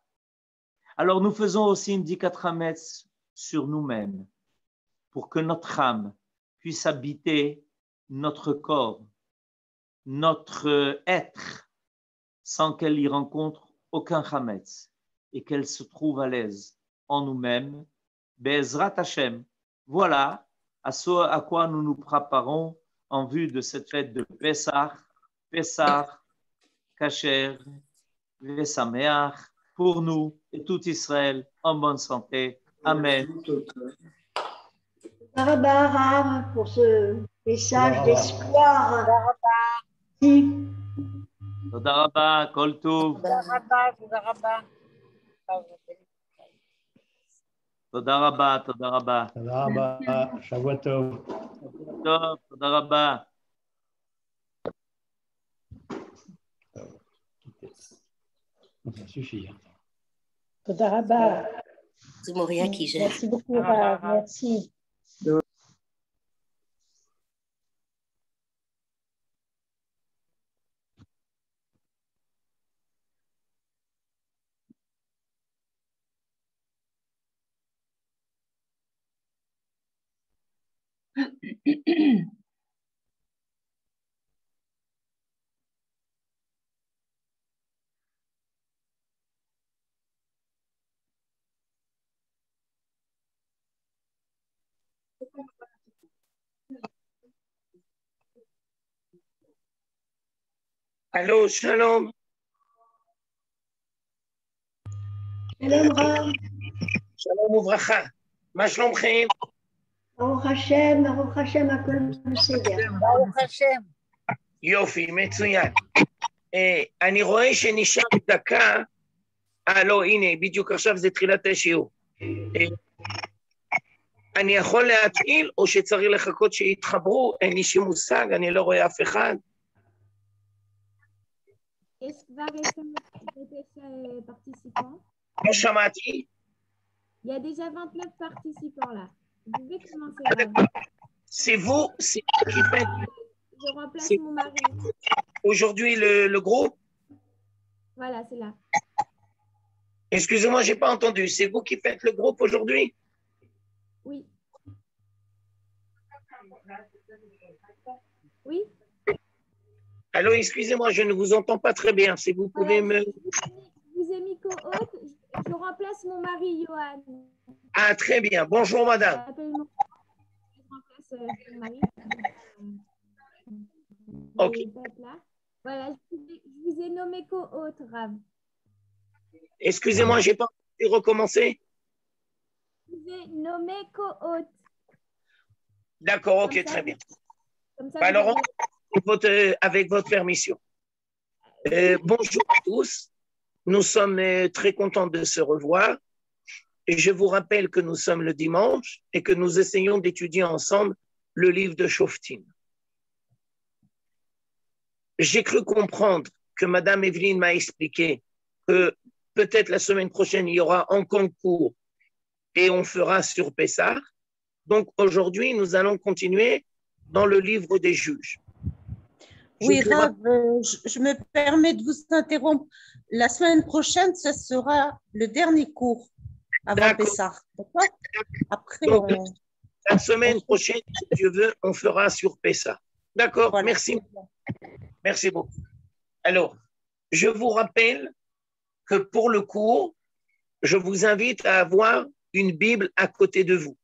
Alors nous faisons aussi une dikat chametz sur nous-mêmes pour que notre âme puisse habiter notre corps, notre être, sans qu'elle y rencontre aucun chametz et qu'elle se trouve à l'aise en nous-mêmes. Be'ezrat Hashem. Voilà à quoi nous nous préparons en vue de cette fête de Pessah, Kasher, Vesameach, pour nous et tout Israël en bonne santé. Amen. Rav, pour ce message d'espoir. Merci. Toda rabba, kol tov. Toda rabba, toda rabba. תודה רבה, שבוע טוב. טוב, תודה רבה. Ça suffit. Toda Rabba. C'est Moria qui gère. Merci beaucoup, Rav. Merci. Allô, shalom. Shalom, Rav. Shalom uvracha. Ma shlomchem. Baruch Hashem, הכל בסדר. ברוך השם. יופי, מצוין. אני רואה שנשאר דקה. לא, הנה, בדיוק עכשיו זה תחילת השיעור. אני יכול להתחיל או שצריך לחכות שיתחברו? אין לי שום מושג, אני לא רואה אף אחד. Est-ce qu'il va rester des participants? לא שמעתי. Il y a déjà 29 participants là. Vous pouvez commencer. Rav. C'est vous qui faites Je remplace C'est- mon mari. aujourd'hui le groupe? Voilà, c'est là. Excusez-moi, j'ai pas entendu. C'est vous qui faites le groupe aujourd'hui? Oui. Oui. Allô, excusez-moi, je ne vous entends pas très bien. Si vous pouvez Voilà, me... je vous ai mis co-hôte. Je remplace mon mari, Johan. Ah, très bien. Bonjour, madame. Appelle-moi. Je remplace mon mari. Ok. Et peut-être là. Voilà, je vous ai nommé co-hôte, Rav. Excusez-moi, j'ai pas pu recommencer. Je vous ai nommé co-hôte. D'accord, ok, Comme ça, très bien. Comme ça, Alors, vous avez- avec votre permission. Bonjour à tous. Nous sommes très contents de se revoir. Et je vous rappelle que nous sommes le dimanche et que nous essayons d'étudier ensemble le livre de Shoftim. J'ai cru comprendre que Madame Evelyne m'a expliqué que peut-être la semaine prochaine, il y aura un concours et on fera sur Pessah. Donc aujourd'hui, nous allons continuer dans le livre des juges. Oui, Je vous Rav, je me permets de vous interrompre. La semaine prochaine, ce sera le dernier cours avant D'accord. Pessah. D'accord? Après, Donc, on... La semaine prochaine, si Dieu veut, on fera sur Pessah. D'accord, Voilà. merci. Merci beaucoup. Alors, je vous rappelle que pour le cours, je vous invite à avoir une Bible à côté de vous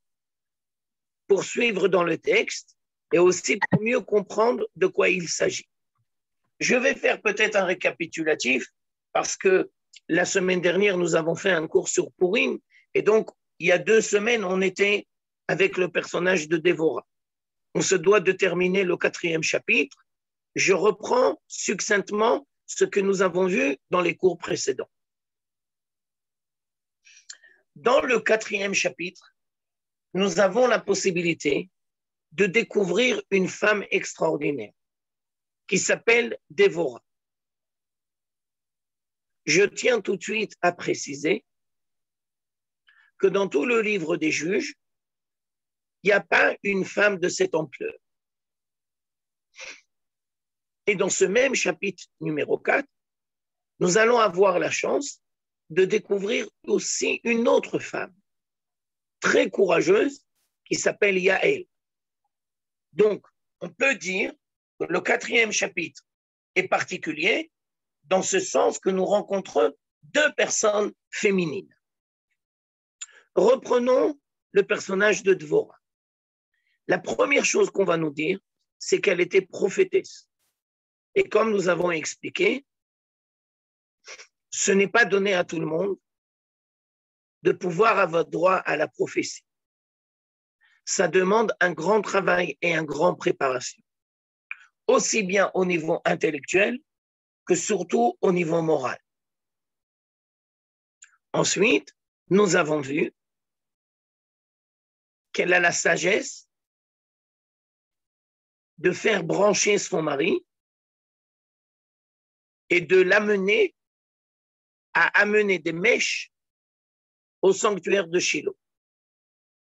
pour suivre dans le texte et aussi pour mieux comprendre de quoi il s'agit. Je vais faire peut-être un récapitulatif parce que la semaine dernière, nous avons fait un cours sur Purim et donc, il y a 2 semaines, on était avec le personnage de Dévorah. On se doit de terminer le 4e chapitre. Je reprends succinctement ce que nous avons vu dans les cours précédents. Dans le 4e chapitre, nous avons la possibilité de découvrir une femme extraordinaire qui s'appelle Dévorah. Je tiens tout de suite à préciser que dans tout le livre des juges, il n'y a pas une femme de cette ampleur. Et dans ce même chapitre numéro 4, nous allons avoir la chance de découvrir aussi une autre femme très courageuse qui s'appelle Yaël. Donc, on peut dire que le 4e chapitre est particulier dans ce sens que nous rencontrons 2 personnes féminines. Reprenons le personnage de Dvorah. La première chose qu'on va nous dire, c'est qu'elle était prophétesse. Et comme nous avons expliqué, ce n'est pas donné à tout le monde de pouvoir avoir droit à la prophétie. Ça demande un grand travail et une grande préparation, aussi bien au niveau intellectuel que surtout au niveau moral. Ensuite, nous avons vu qu'elle a la sagesse de faire brancher son mari et de l'amener à amener des mèches au sanctuaire de Shiloh.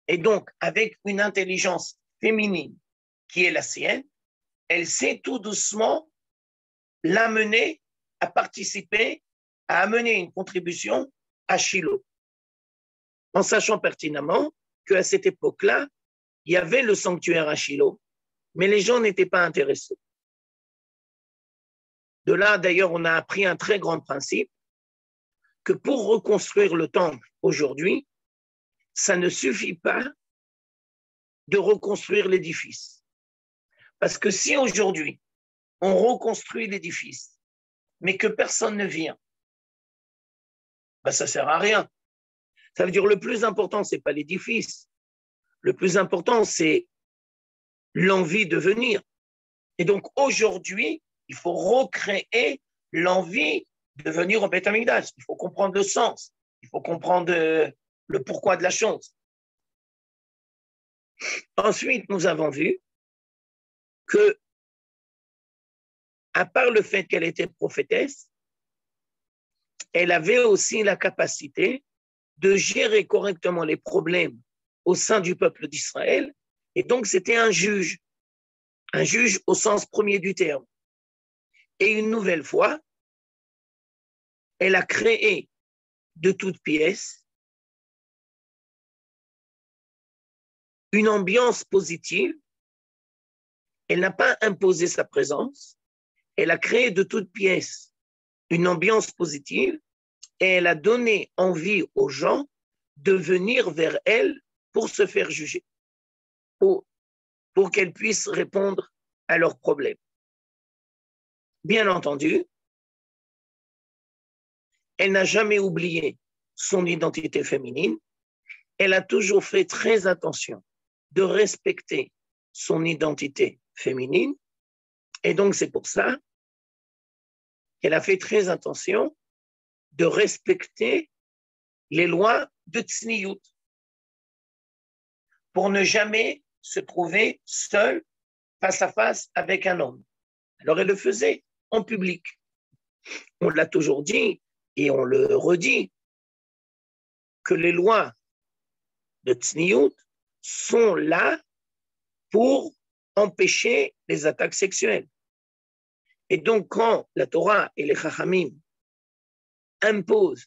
Et donc, avec une intelligence féminine qui est la sienne, elle sait tout doucement l'amener à participer, à amener une contribution à Shiloh, en sachant pertinemment qu'à cette époque-là, il y avait le sanctuaire à Shiloh, mais les gens n'étaient pas intéressés. De là, d'ailleurs, on a appris un très grand principe, que pour reconstruire le temple aujourd'hui, ça ne suffit pas de reconstruire l'édifice. Parce que si aujourd'hui, on reconstruit l'édifice, mais que personne ne vient, ben ça ne sert à rien. Ça veut dire le plus important, ce n'est pas l'édifice. Le plus important, c'est l'envie de venir. Et donc aujourd'hui, il faut recréer l'envie de venir au Beth Amikdash. Il faut comprendre le sens. Il faut comprendre le pourquoi de la chose. Ensuite, nous avons vu que, à part le fait qu'elle était prophétesse, elle avait aussi la capacité de gérer correctement les problèmes au sein du peuple d'Israël. Et donc, c'était un juge au sens premier du terme. Et une nouvelle fois, elle a créé de toutes pièces une ambiance positive. Elle n'a pas imposé sa présence, elle a créé de toutes pièces une ambiance positive et elle a donné envie aux gens de venir vers elle pour se faire juger, pour qu'elle puisse répondre à leurs problèmes. Bien entendu, elle n'a jamais oublié son identité féminine. Elle a toujours fait très attention de respecter son identité féminine. Et donc, c'est pour ça qu'elle a fait très attention de respecter les lois de Tzniut pour ne jamais se trouver seule face à face avec un homme. Alors, elle le faisait en public. On l'a toujours dit et on le redit que les lois de Tzniut sont là pour empêcher les attaques sexuelles. Et donc, quand la Torah et les Chachamim imposent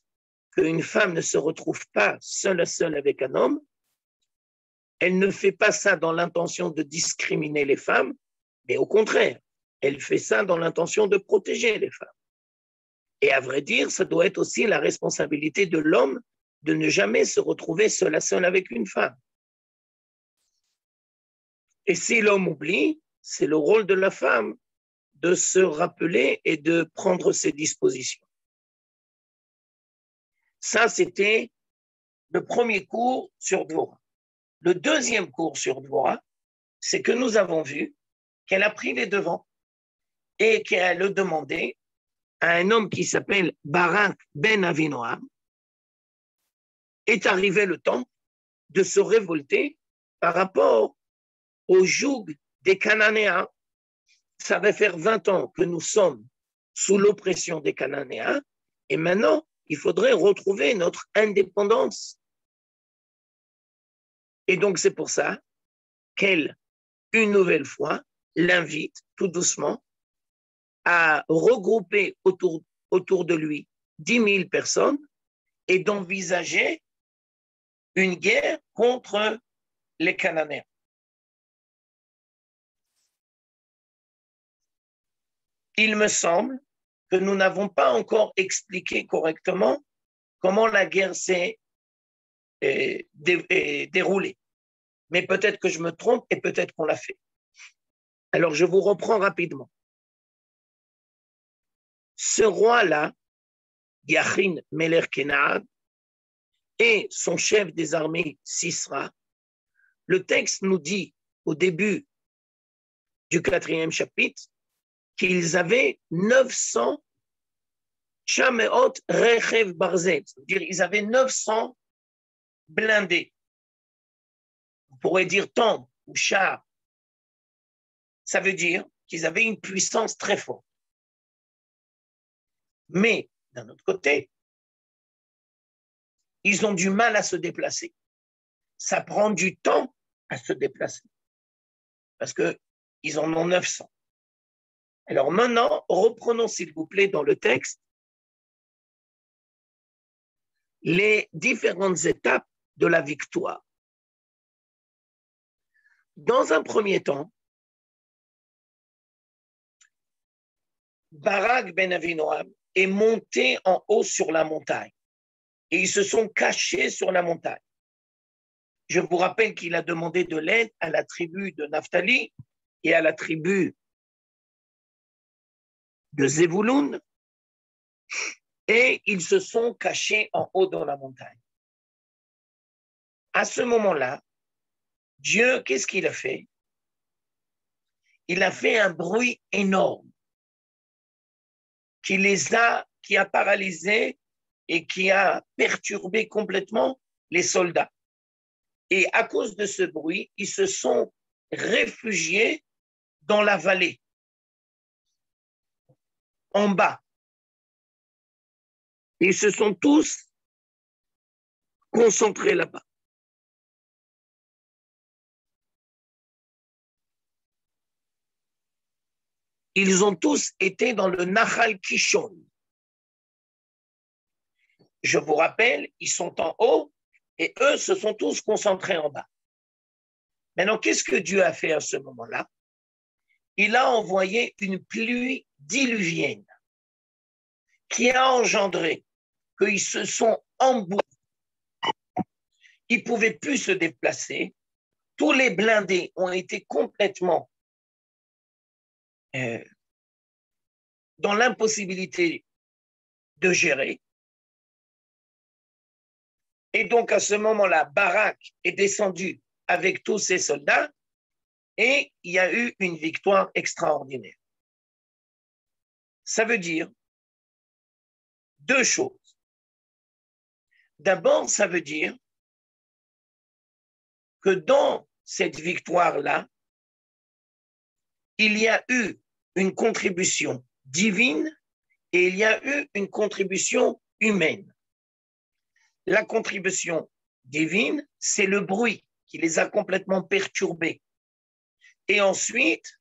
qu'une femme ne se retrouve pas seule à seule avec un homme, elle ne fait pas ça dans l'intention de discriminer les femmes, mais au contraire, elle fait ça dans l'intention de protéger les femmes. Et à vrai dire, ça doit être aussi la responsabilité de l'homme de ne jamais se retrouver seul à seul avec une femme. Et si l'homme oublie, c'est le rôle de la femme de se rappeler et de prendre ses dispositions. Ça, c'était le premier cours sur Dvorah. Le deuxième cours sur Dvorah, c'est que nous avons vu qu'elle a pris les devants et qu'elle a demandé à un homme qui s'appelle Barak ben Avinoam, est arrivé le temps de se révolter par rapport au joug des Cananéens. Ça va faire 20 ans que nous sommes sous l'oppression des Cananéens et maintenant, il faudrait retrouver notre indépendance. Et donc, c'est pour ça qu'elle, une nouvelle fois, l'invite tout doucement à regrouper autour de lui 10 000 personnes et d'envisager une guerre contre les Cananéens. Il me semble que nous n'avons pas encore expliqué correctement comment la guerre s'est déroulée. Mais peut-être que je me trompe et peut-être qu'on l'a fait. Alors, je vous reprends rapidement. Ce roi-là, Yachin Meler Kenad, et son chef des armées, Sisra, le texte nous dit au début du 4e chapitre qu'ils avaient 900 Shameot Rechev Barzel, c'est-à-dire ils avaient 900 blindés. On pourrait dire tanks ou chars. Ça veut dire qu'ils avaient une puissance très forte. Mais d'un autre côté, ils ont du mal à se déplacer. Ça prend du temps à se déplacer parce qu'ils en ont 900. Alors maintenant, reprenons s'il vous plaît dans le texte les différentes étapes de la victoire. Dans un premier temps, Barak ben Avinoam est monté en haut sur la montagne et ils se sont cachés sur la montagne. Je vous rappelle qu'il a demandé de l'aide à la tribu de Naphtali et à la tribu de Zévouloun et ils se sont cachés en haut dans la montagne. À ce moment-là, Dieu, qu'est-ce qu'il a fait? Il a fait un bruit énorme qui a paralysé et qui a perturbé complètement les soldats. Et à cause de ce bruit, ils se sont réfugiés dans la vallée, en bas. Ils se sont tous concentrés là-bas. Ils ont tous été dans le Nahal Kishon. Je vous rappelle, ils sont en haut et eux se sont tous concentrés en bas. Maintenant, qu'est-ce que Dieu a fait à ce moment-là? Il a envoyé une pluie diluvienne qui a engendré qu'ils se sont embourbés. Ils ne pouvaient plus se déplacer. Tous les blindés ont été complètement dans l'impossibilité de gérer. Et donc, à ce moment-là, Barak est descendu avec tous ses soldats et il y a eu une victoire extraordinaire. Ça veut dire deux choses. D'abord, ça veut dire que dans cette victoire-là, il y a eu une contribution divine et il y a eu une contribution humaine. La contribution divine, c'est le bruit qui les a complètement perturbés. Et ensuite,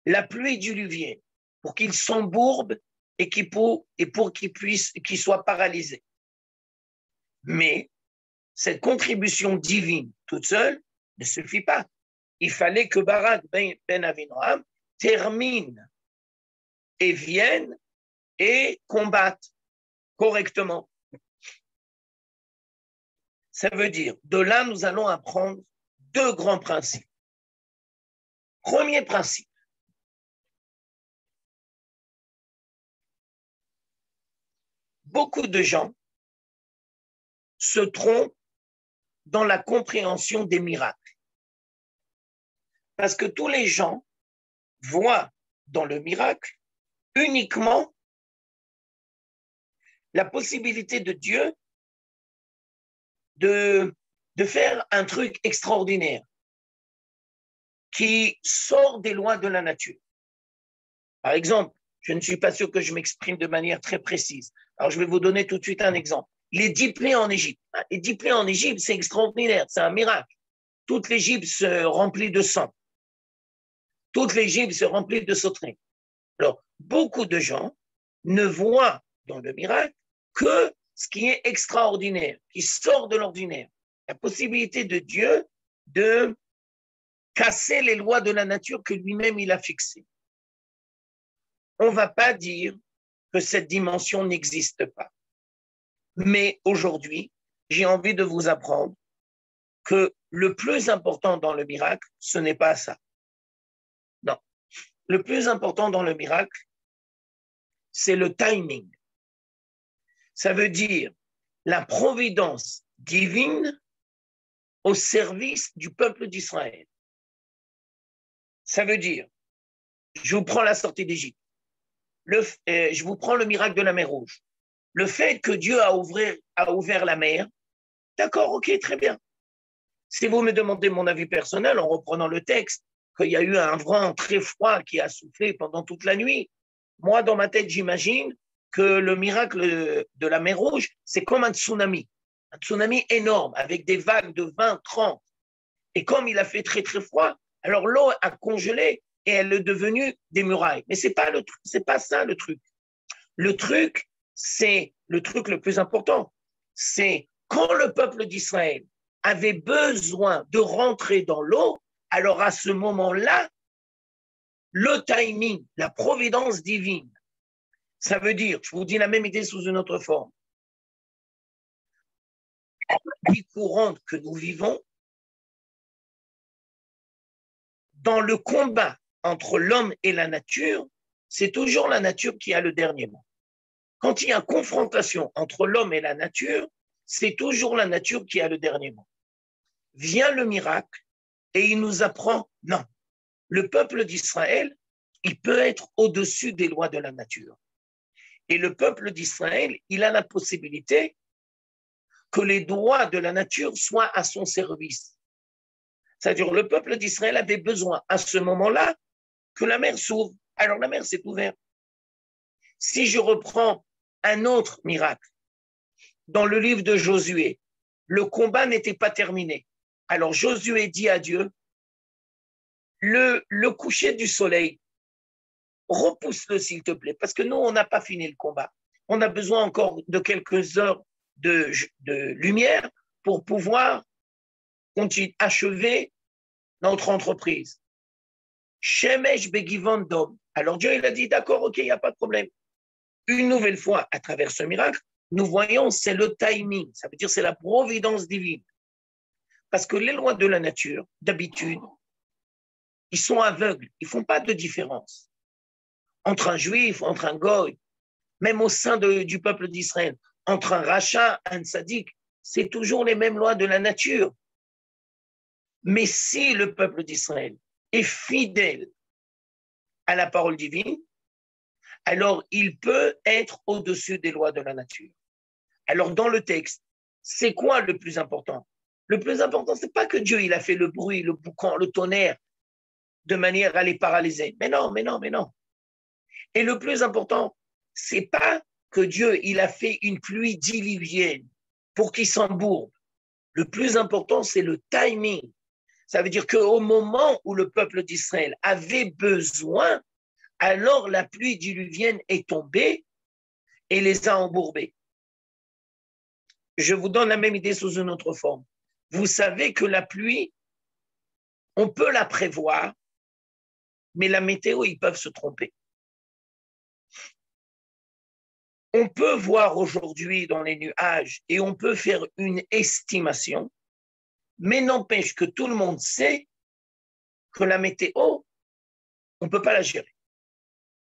la pluie diluvienne pour qu'ils s'embourbent et pour qu'ils soient paralysés. Mais cette contribution divine toute seule ne suffit pas. Il fallait que Barak ben Avinoam termine et vienne et combatte correctement. Ça veut dire, de là, nous allons apprendre deux grands principes. Premier principe, beaucoup de gens se trompent dans la compréhension des miracles. Parce que tous les gens voient dans le miracle uniquement la possibilité de Dieu de faire un truc extraordinaire qui sort des lois de la nature. Par exemple, je ne suis pas sûr que je m'exprime de manière très précise. Alors, je vais vous donner tout de suite un exemple. Les 10 plaies en Égypte. Les 10 plaies en Égypte, c'est extraordinaire, c'est un miracle. Toute l'Égypte se remplit de sang. Toute l'Égypte se remplit de sauterelles. Alors, beaucoup de gens ne voient dans le miracle que ce qui est extraordinaire, qui sort de l'ordinaire. La possibilité de Dieu de casser les lois de la nature que lui-même il a fixées. On ne va pas dire que cette dimension n'existe pas. Mais aujourd'hui, j'ai envie de vous apprendre que le plus important dans le miracle, ce n'est pas ça. Non. Le plus important dans le miracle, c'est le timing. Ça veut dire la providence divine au service du peuple d'Israël. Ça veut dire, je vous prends la sortie d'Égypte, je vous prends le miracle de la mer Rouge. Le fait que Dieu a ouvert la mer, d'accord, ok, très bien. Si vous me demandez mon avis personnel en reprenant le texte, qu'il y a eu un vent très froid qui a soufflé pendant toute la nuit, moi, dans ma tête, j'imagine que le miracle de la mer Rouge, c'est comme un tsunami énorme, avec des vagues de 20, 30. Et comme il a fait très, très froid, alors l'eau a congelé et elle est devenue des murailles. Mais c'est pas ça le truc. Le truc, c'est le truc le plus important. C'est quand le peuple d'Israël avait besoin de rentrer dans l'eau, alors à ce moment-là, le timing, la providence divine, ça veut dire, je vous dis la même idée sous une autre forme. La vie courante que nous vivons, dans le combat entre l'homme et la nature, c'est toujours la nature qui a le dernier mot. Quand il y a confrontation entre l'homme et la nature, c'est toujours la nature qui a le dernier mot. Vient le miracle et il nous apprend, non, le peuple d'Israël, il peut être au-dessus des lois de la nature. Et le peuple d'Israël, il a la possibilité que les droits de la nature soient à son service. C'est-à-dire le peuple d'Israël avait besoin à ce moment-là que la mer s'ouvre. Alors la mer s'est ouverte. Si je reprends un autre miracle, dans le livre de Josué, le combat n'était pas terminé. Alors Josué dit à Dieu, le coucher du soleil, repousse-le s'il te plaît, parce que nous, on n'a pas fini le combat. On a besoin encore de quelques heures de lumière pour pouvoir achever notre entreprise. Shemesh begivon dom. Alors Dieu, il a dit, d'accord, ok, il n'y a pas de problème. Une nouvelle fois, à travers ce miracle, nous voyons, c'est le timing, ça veut dire c'est la providence divine. Parce que les lois de la nature, d'habitude, ils sont aveugles, ils ne font pas de différence. Entre un juif, entre un goy, même au sein du peuple d'Israël, entre un rachat, un tzaddik, c'est toujours les mêmes lois de la nature. Mais si le peuple d'Israël est fidèle à la parole divine, alors il peut être au-dessus des lois de la nature. Alors dans le texte, c'est quoi le plus important? Le plus important, ce n'est pas que Dieu il a fait le bruit, le boucan, le tonnerre, de manière à les paralyser. Mais non. Et le plus important, ce n'est pas que Dieu il a fait une pluie diluvienne pour qu'ils s'embourbent. Le plus important, c'est le timing. Ça veut dire qu'au moment où le peuple d'Israël avait besoin, alors la pluie diluvienne est tombée et les a embourbés. Je vous donne la même idée sous une autre forme. Vous savez que la pluie, on peut la prévoir, mais la météo, ils peuvent se tromper. On peut voir aujourd'hui dans les nuages et on peut faire une estimation, mais n'empêche que tout le monde sait que la météo, on ne peut pas la gérer.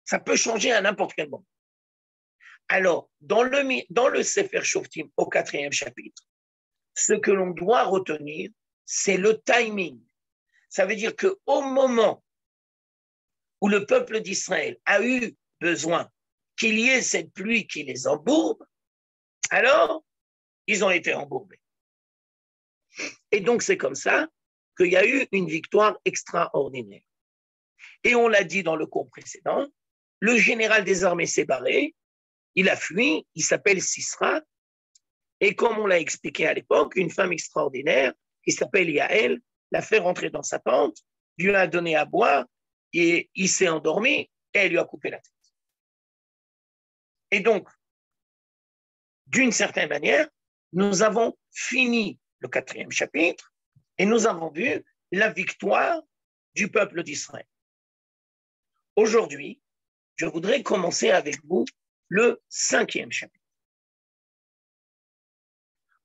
Ça peut changer à n'importe quel moment. Alors, dans le Sefer Shoftim, au 4e chapitre, ce que l'on doit retenir, c'est le timing. Ça veut dire qu'au moment où le peuple d'Israël a eu besoin qu'il y ait cette pluie qui les embourbe, alors ils ont été embourbés. Et donc c'est comme ça qu'il y a eu une victoire extraordinaire. Et on l'a dit dans le cours précédent, le général des armées s'est barré, il a fui, il s'appelle Sisra, et comme on l'a expliqué à l'époque, une femme extraordinaire qui s'appelle Yael l'a fait rentrer dans sa tente, lui a donné à boire, et il s'est endormi, et elle lui a coupé la tête. Et donc, d'une certaine manière, nous avons fini le 4e chapitre et nous avons vu la victoire du peuple d'Israël. Aujourd'hui, je voudrais commencer avec vous le 5e chapitre.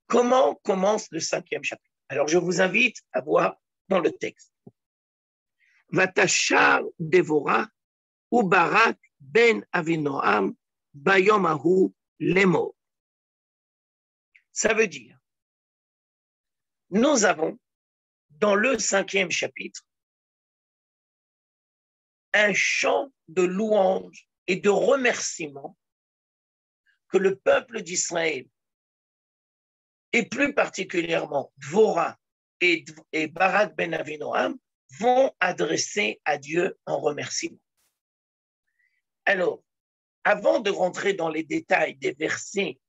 Comment commence le 5e chapitre? Alors, je vous invite à voir dans le texte. Vatashar Devora ou Barak ben Avinoam Bayom Ahu Lemor. Ça veut dire, nous avons dans le 5e chapitre un chant de louange et de remerciement que le peuple d'Israël, et plus particulièrement Dvorah et Barak ben Avinoam, vont adresser à Dieu en remerciement. Alors, avant de rentrer dans les détails des versets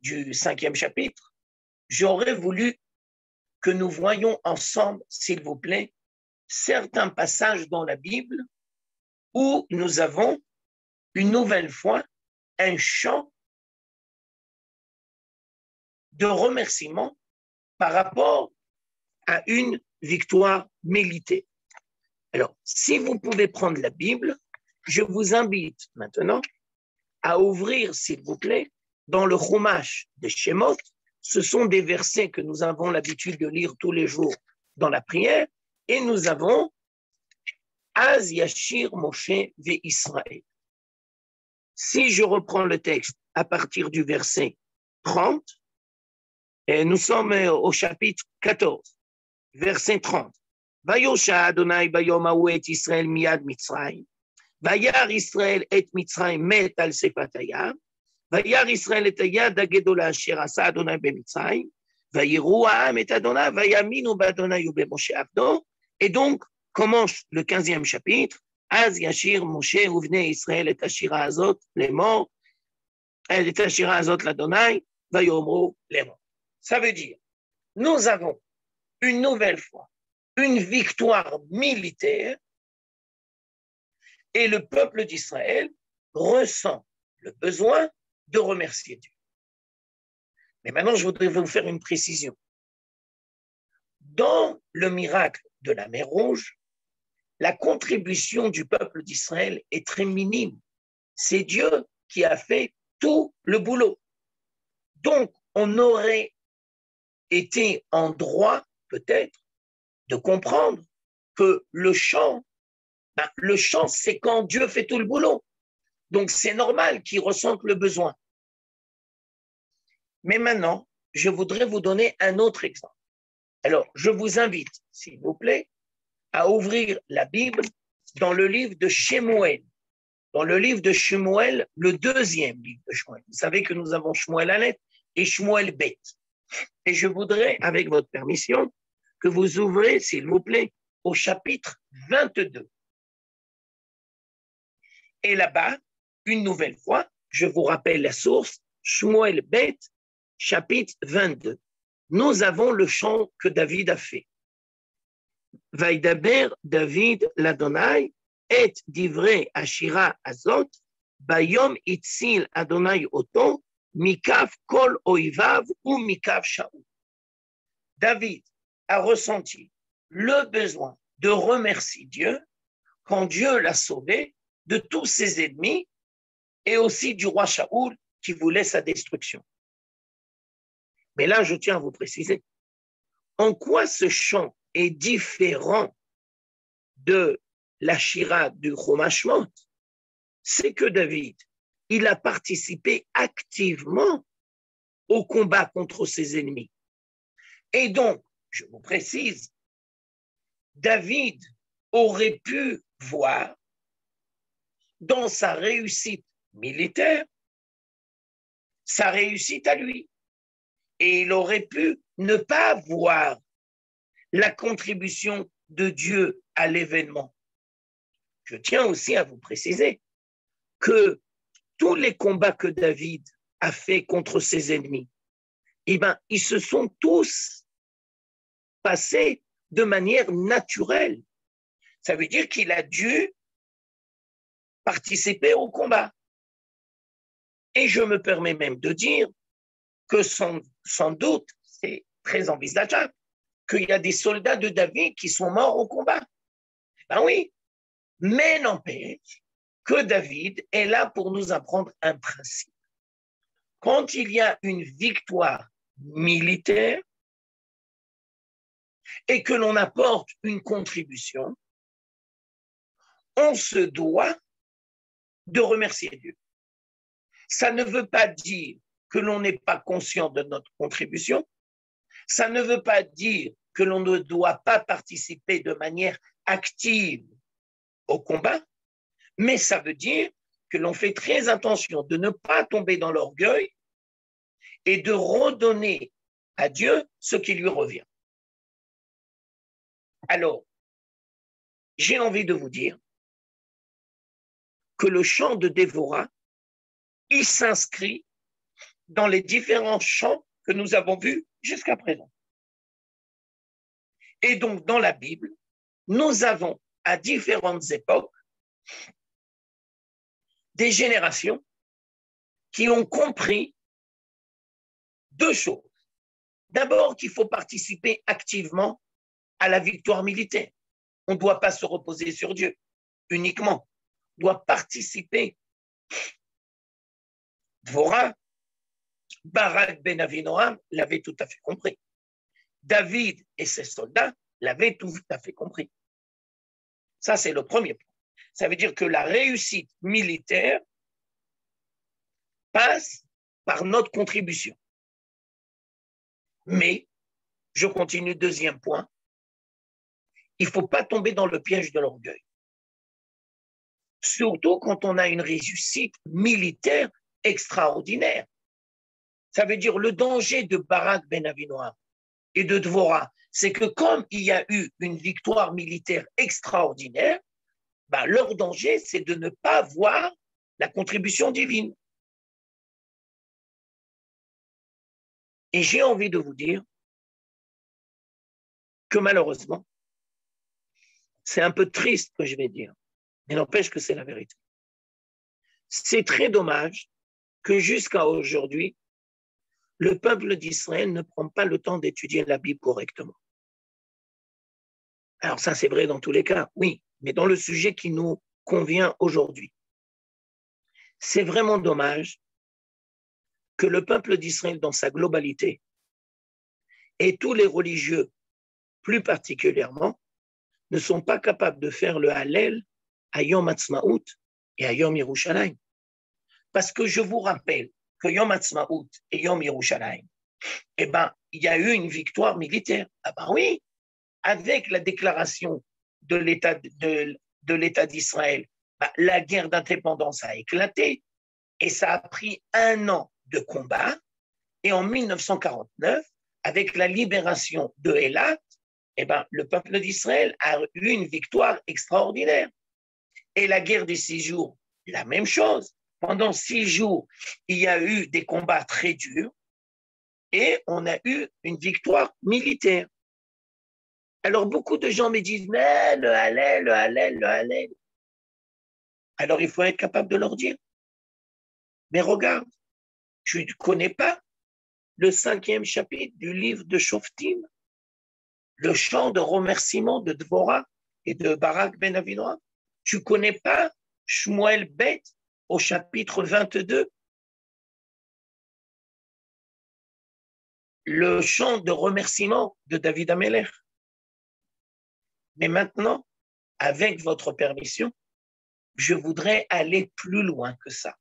du 5e chapitre, j'aurais voulu que nous voyions ensemble, s'il vous plaît, certains passages dans la Bible où nous avons une nouvelle fois un chant de remerciement par rapport à une victoire méritée. Alors, si vous pouvez prendre la Bible, je vous invite maintenant à ouvrir, s'il vous plaît, dans le Chumash de Shemot. Ce sont des versets que nous avons l'habitude de lire tous les jours dans la prière, et nous avons Az Yashir Moshe ve Israël. Si je reprends le texte à partir du verset 30, et nous sommes au chapitre 14, verset 30. Vayosha Adonai bayom hahu et Israël miyad Mitzrayim. Vayar Israël et Mitzrayim met al sefat hayam. Vayar Israël et hayad hagedola asher asa Adonai b'Mitzrayim. Vayiru ha'am et Adonai vayaminu b'Adonai u'b'Moshe avdo. Et donc commence le 15e chapitre. Az yashir Moshe uvnei Israël et ashira azot les morts. Et ashira azot l'Adonai vayomru les morts. Ça veut dire, nous avons une nouvelle fois une victoire militaire et le peuple d'Israël ressent le besoin de remercier Dieu. Mais maintenant, je voudrais vous faire une précision. Dans le miracle de la mer Rouge, la contribution du peuple d'Israël est très minime. C'est Dieu qui a fait tout le boulot. Donc, on aurait été en droit, peut-être, de comprendre que le chant, c'est quand Dieu fait tout le boulot. Donc, c'est normal qu'il ressente le besoin. Mais maintenant, je voudrais vous donner un autre exemple. Alors, je vous invite, s'il vous plaît, à ouvrir la Bible dans le livre de Shemuel. Dans le livre de Shemuel, le 2e livre de Shemuel. Vous savez que nous avons Shemuel Aleph et Shemuel Bet. Et je voudrais, avec votre permission, que vous ouvrez, s'il vous plaît, au chapitre 22. Et là-bas, une nouvelle fois, je vous rappelle la source, Shemuel Bet, chapitre 22. Nous avons le chant que David a fait. Vaidaber David l'Adonai et divrei ashira azot bayom itzil Adonai oto mikaf kol oivav ou mikaf shaou. David a ressenti le besoin de remercier Dieu quand Dieu l'a sauvé de tous ses ennemis et aussi du roi Shaoul qui voulait sa destruction. Mais là, je tiens à vous préciser, en quoi ce chant est différent de la Shira du Chumash Shemot, c'est que David, il a participé activement au combat contre ses ennemis. Et donc, je vous précise, David aurait pu voir dans sa réussite militaire, sa réussite à lui. Et il aurait pu ne pas voir la contribution de Dieu à l'événement. Je tiens aussi à vous préciser que tous les combats que David a fait contre ses ennemis, eh bien, ils se sont tous passés de manière naturelle. Ça veut dire qu'il a dû participer au combat. Et je me permets même de dire que sans doute, c'est très envisageable, qu'il y a des soldats de David qui sont morts au combat. Ben oui, mais n'empêche que David est là pour nous apprendre un principe. Quand il y a une victoire militaire et que l'on apporte une contribution, on se doit de remercier Dieu. Ça ne veut pas dire que l'on n'est pas conscient de notre contribution. Ça ne veut pas dire que l'on ne doit pas participer de manière active au combat, mais ça veut dire que l'on fait très attention de ne pas tomber dans l'orgueil et de redonner à Dieu ce qui lui revient. Alors, j'ai envie de vous dire que le chant de Dévorah, il s'inscrit dans les différents chants que nous avons vus jusqu'à présent. Et donc, dans la Bible, nous avons à différentes époques des générations qui ont compris deux choses. D'abord, qu'il faut participer activement à la victoire militaire. On ne doit pas se reposer sur Dieu uniquement. On doit participer. Dvorah, Barak ben Avinoam l'avait tout à fait compris. David et ses soldats l'avaient tout à fait compris. Ça, c'est le premier point. Ça veut dire que la réussite militaire passe par notre contribution. Mais, je continue, deuxième point, il ne faut pas tomber dans le piège de l'orgueil. Surtout quand on a une réussite militaire extraordinaire. Ça veut dire le danger de Barak ben Avinoam et de Dvorah, c'est que comme il y a eu une victoire militaire extraordinaire, ben leur danger, c'est de ne pas voir la contribution divine. Et j'ai envie de vous dire que malheureusement, c'est un peu triste que je vais dire, mais n'empêche que c'est la vérité. C'est très dommage que jusqu'à aujourd'hui, le peuple d'Israël ne prend pas le temps d'étudier la Bible correctement. Alors ça, c'est vrai dans tous les cas, oui, mais dans le sujet qui nous convient aujourd'hui. C'est vraiment dommage que le peuple d'Israël dans sa globalité et tous les religieux plus particulièrement ne sont pas capables de faire le Hallel à Yom Ha'atzmaut et à Yom Yerushalayim. Parce que je vous rappelle que Yom Ha'atzmaut et Yom Yerushalayim, eh ben, il y a eu une victoire militaire. Ah ben oui, avec la déclaration de l'État d'Israël, ben, la guerre d'indépendance a éclaté et ça a pris 1 an de combat. Et en 1949, avec la libération de Eilat, eh ben, le peuple d'Israël a eu une victoire extraordinaire. Et la guerre des 6 jours, la même chose. Pendant 6 jours, il y a eu des combats très durs et on a eu une victoire militaire. Alors, beaucoup de gens me disent, mais le Hallel, le Hallel, le Hallel. Alors, il faut être capable de leur dire, mais regarde, tu ne connais pas le 5e chapitre du livre de Shoftim, le chant de remerciement de Dvorah et de Barak ben Avinoam. Tu ne connais pas Shmuel Bet au chapitre 22, le chant de remerciement de David Amelech. Mais maintenant, avec votre permission, je voudrais aller plus loin que ça.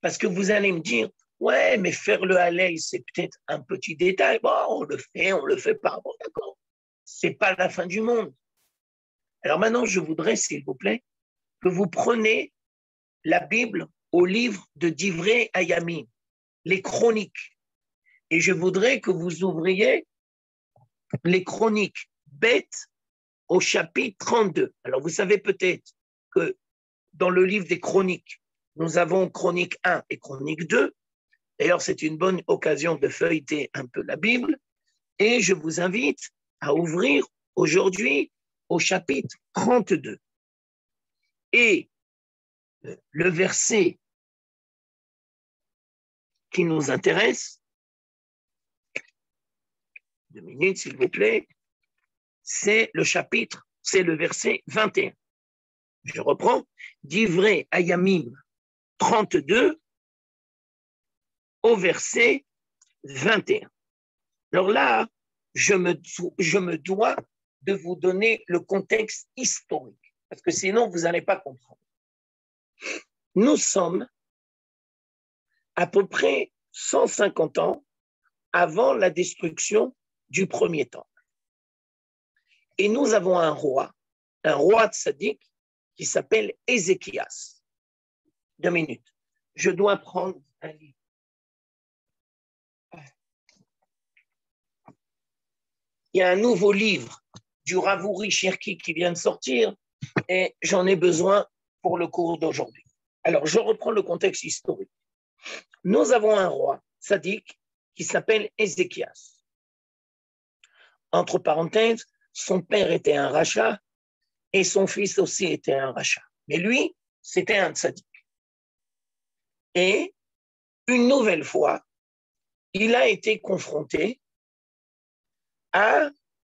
Parce que vous allez me dire, ouais, mais faire le Hallel, c'est peut-être un petit détail. Bon, on le fait pas. Bon, d'accord. C'est pas la fin du monde. Alors maintenant, je voudrais, s'il vous plaît, que vous preniez la Bible au livre de Divrei Hayamim, les chroniques. Et je voudrais que vous ouvriez les chroniques bêtes au chapitre 32. Alors, vous savez peut-être que dans le livre des chroniques, nous avons chronique 1 et chronique 2. D'ailleurs, c'est une bonne occasion de feuilleter un peu la Bible. Et je vous invite à ouvrir aujourd'hui au chapitre 32. Et le verset qui nous intéresse, 2 minutes s'il vous plaît, c'est le verset 21. Je reprends, Divrei Hayamim 32 au verset 21. Alors là, je me dois de vous donner le contexte historique, parce que sinon vous n'allez pas comprendre. Nous sommes à peu près 150 ans avant la destruction du premier temple. Et nous avons un roi tzaddik, qui s'appelle Ézéchias. 2 minutes. Je dois prendre un livre. Il y a un nouveau livre du Rav Uri Cherki qui vient de sortir et j'en ai besoin pour le cours d'aujourd'hui. Alors, je reprends le contexte historique. Nous avons un roi tzaddik qui s'appelle Ézéchias. Entre parenthèses, son père était un rachat et son fils aussi était un rachat. Mais lui, c'était un tzaddik. Et une nouvelle fois, il a été confronté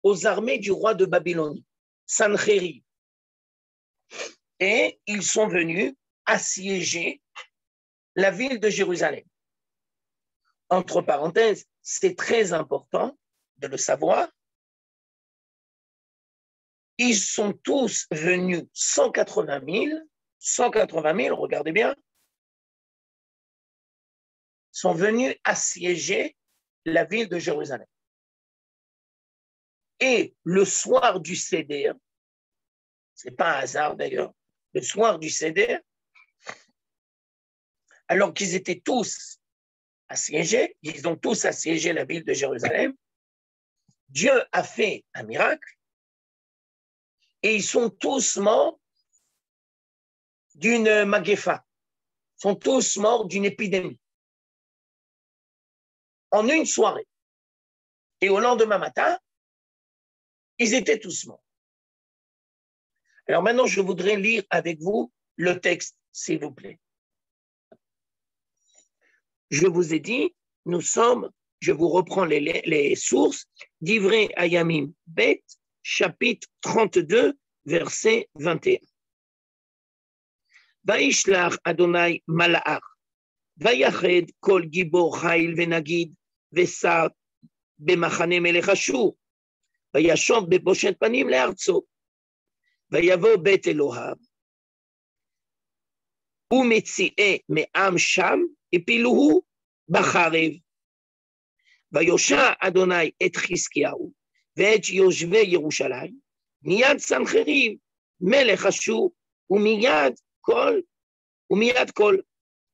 aux armées du roi de Babylonie, Sanchérib. Et ils sont venus assiéger la ville de Jérusalem. Entre parenthèses, c'est très important de le savoir. Ils sont tous venus 180 000, regardez bien, sont venus assiéger la ville de Jérusalem. Et le soir du Seder, ce n'est pas un hasard d'ailleurs, le soir du Seder, alors qu'ils étaient tous assiégés, ils ont tous assiégé la ville de Jérusalem, Dieu a fait un miracle et ils sont tous morts d'une maguefa, sont tous morts d'une épidémie. En une soirée. Et au lendemain matin, ils étaient tous morts. Alors maintenant, je voudrais lire avec vous le texte, s'il vous plaît. Je vous ai dit, je vous reprends les sources, d'Ivrei Hayamim Bet, chapitre 32, verset 21. Vaishlach Adonai Malach, Vayached Kol Gibor Chail Venagid, Vesar Bemachane Melech Ashur, Vayashov Beboshet Panim Le'artso, Vayavo Bet Elohav, Umetzi'e Me'am Sham, Epiluhu Bacharev, Vayosha Adonai Et Chizkiyahu, Ve'et Yoshvei Yerushalayim, Miyad Sancheriv, Melech Ashur, Umiyad Kol,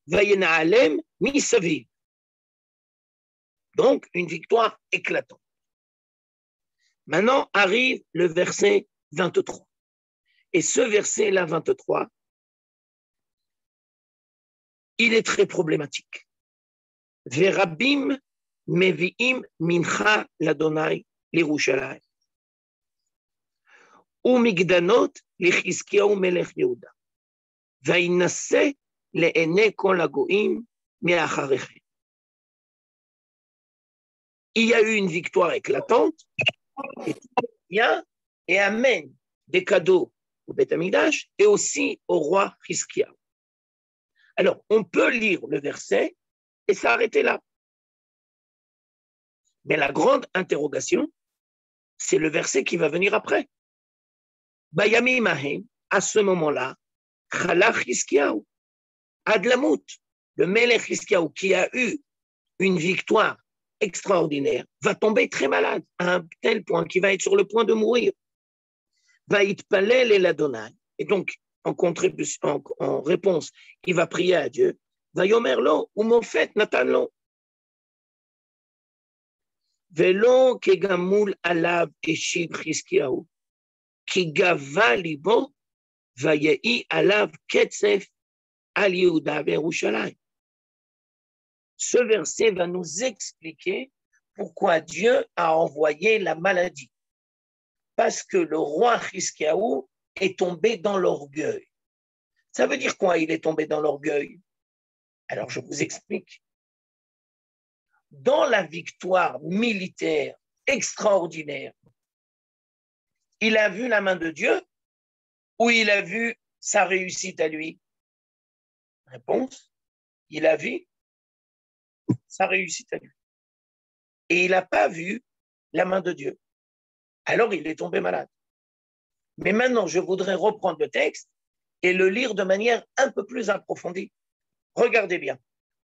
Vayena'alem Misaviv. Donc, une victoire éclatante. Maintenant arrive le verset 23. Et ce verset-là, 23, il est très problématique. Verabim mevi'im mincha l'Adonai l'Yerushalayim. Umigdanot l'Chizkiyahu melech Yehuda. Vaïnasseh le'enei kol hagoyim me'acharechem. Il y a eu une victoire éclatante, et tout vient et amène des cadeaux au Beth Amikdash et aussi au roi Chizkiyahu. Alors, on peut lire le verset et s'arrêter là. Mais la grande interrogation, c'est le verset qui va venir après. Bayamim ahem, à ce moment-là, Chalach Chizkiyahu, Adlamut, le Melech Chizkiyahu, qui a eu une victoire extraordinaire, va tomber très malade, à un tel point qu'il va être sur le point de mourir. Va yitpalel el Adonai. Et donc, en réponse, il va prier à Dieu. Va yomer lo, ou mon fait natan lo. Velo kegamul alav eshiv Chizkiyahu, ki gava libo, va yei alav ketzef al Yehuda ve'Yerushalayim. Ce verset va nous expliquer pourquoi Dieu a envoyé la maladie. Parce que le roi Chizkiyahu est tombé dans l'orgueil. Ça veut dire quoi, il est tombé dans l'orgueil? Alors, je vous explique. Dans la victoire militaire extraordinaire, il a vu la main de Dieu ou il a vu sa réussite à lui? Réponse, il a vu sa réussite à lui. Et il n'a pas vu la main de Dieu. Alors, il est tombé malade. Mais maintenant, je voudrais reprendre le texte et le lire de manière un peu plus approfondie. Regardez bien.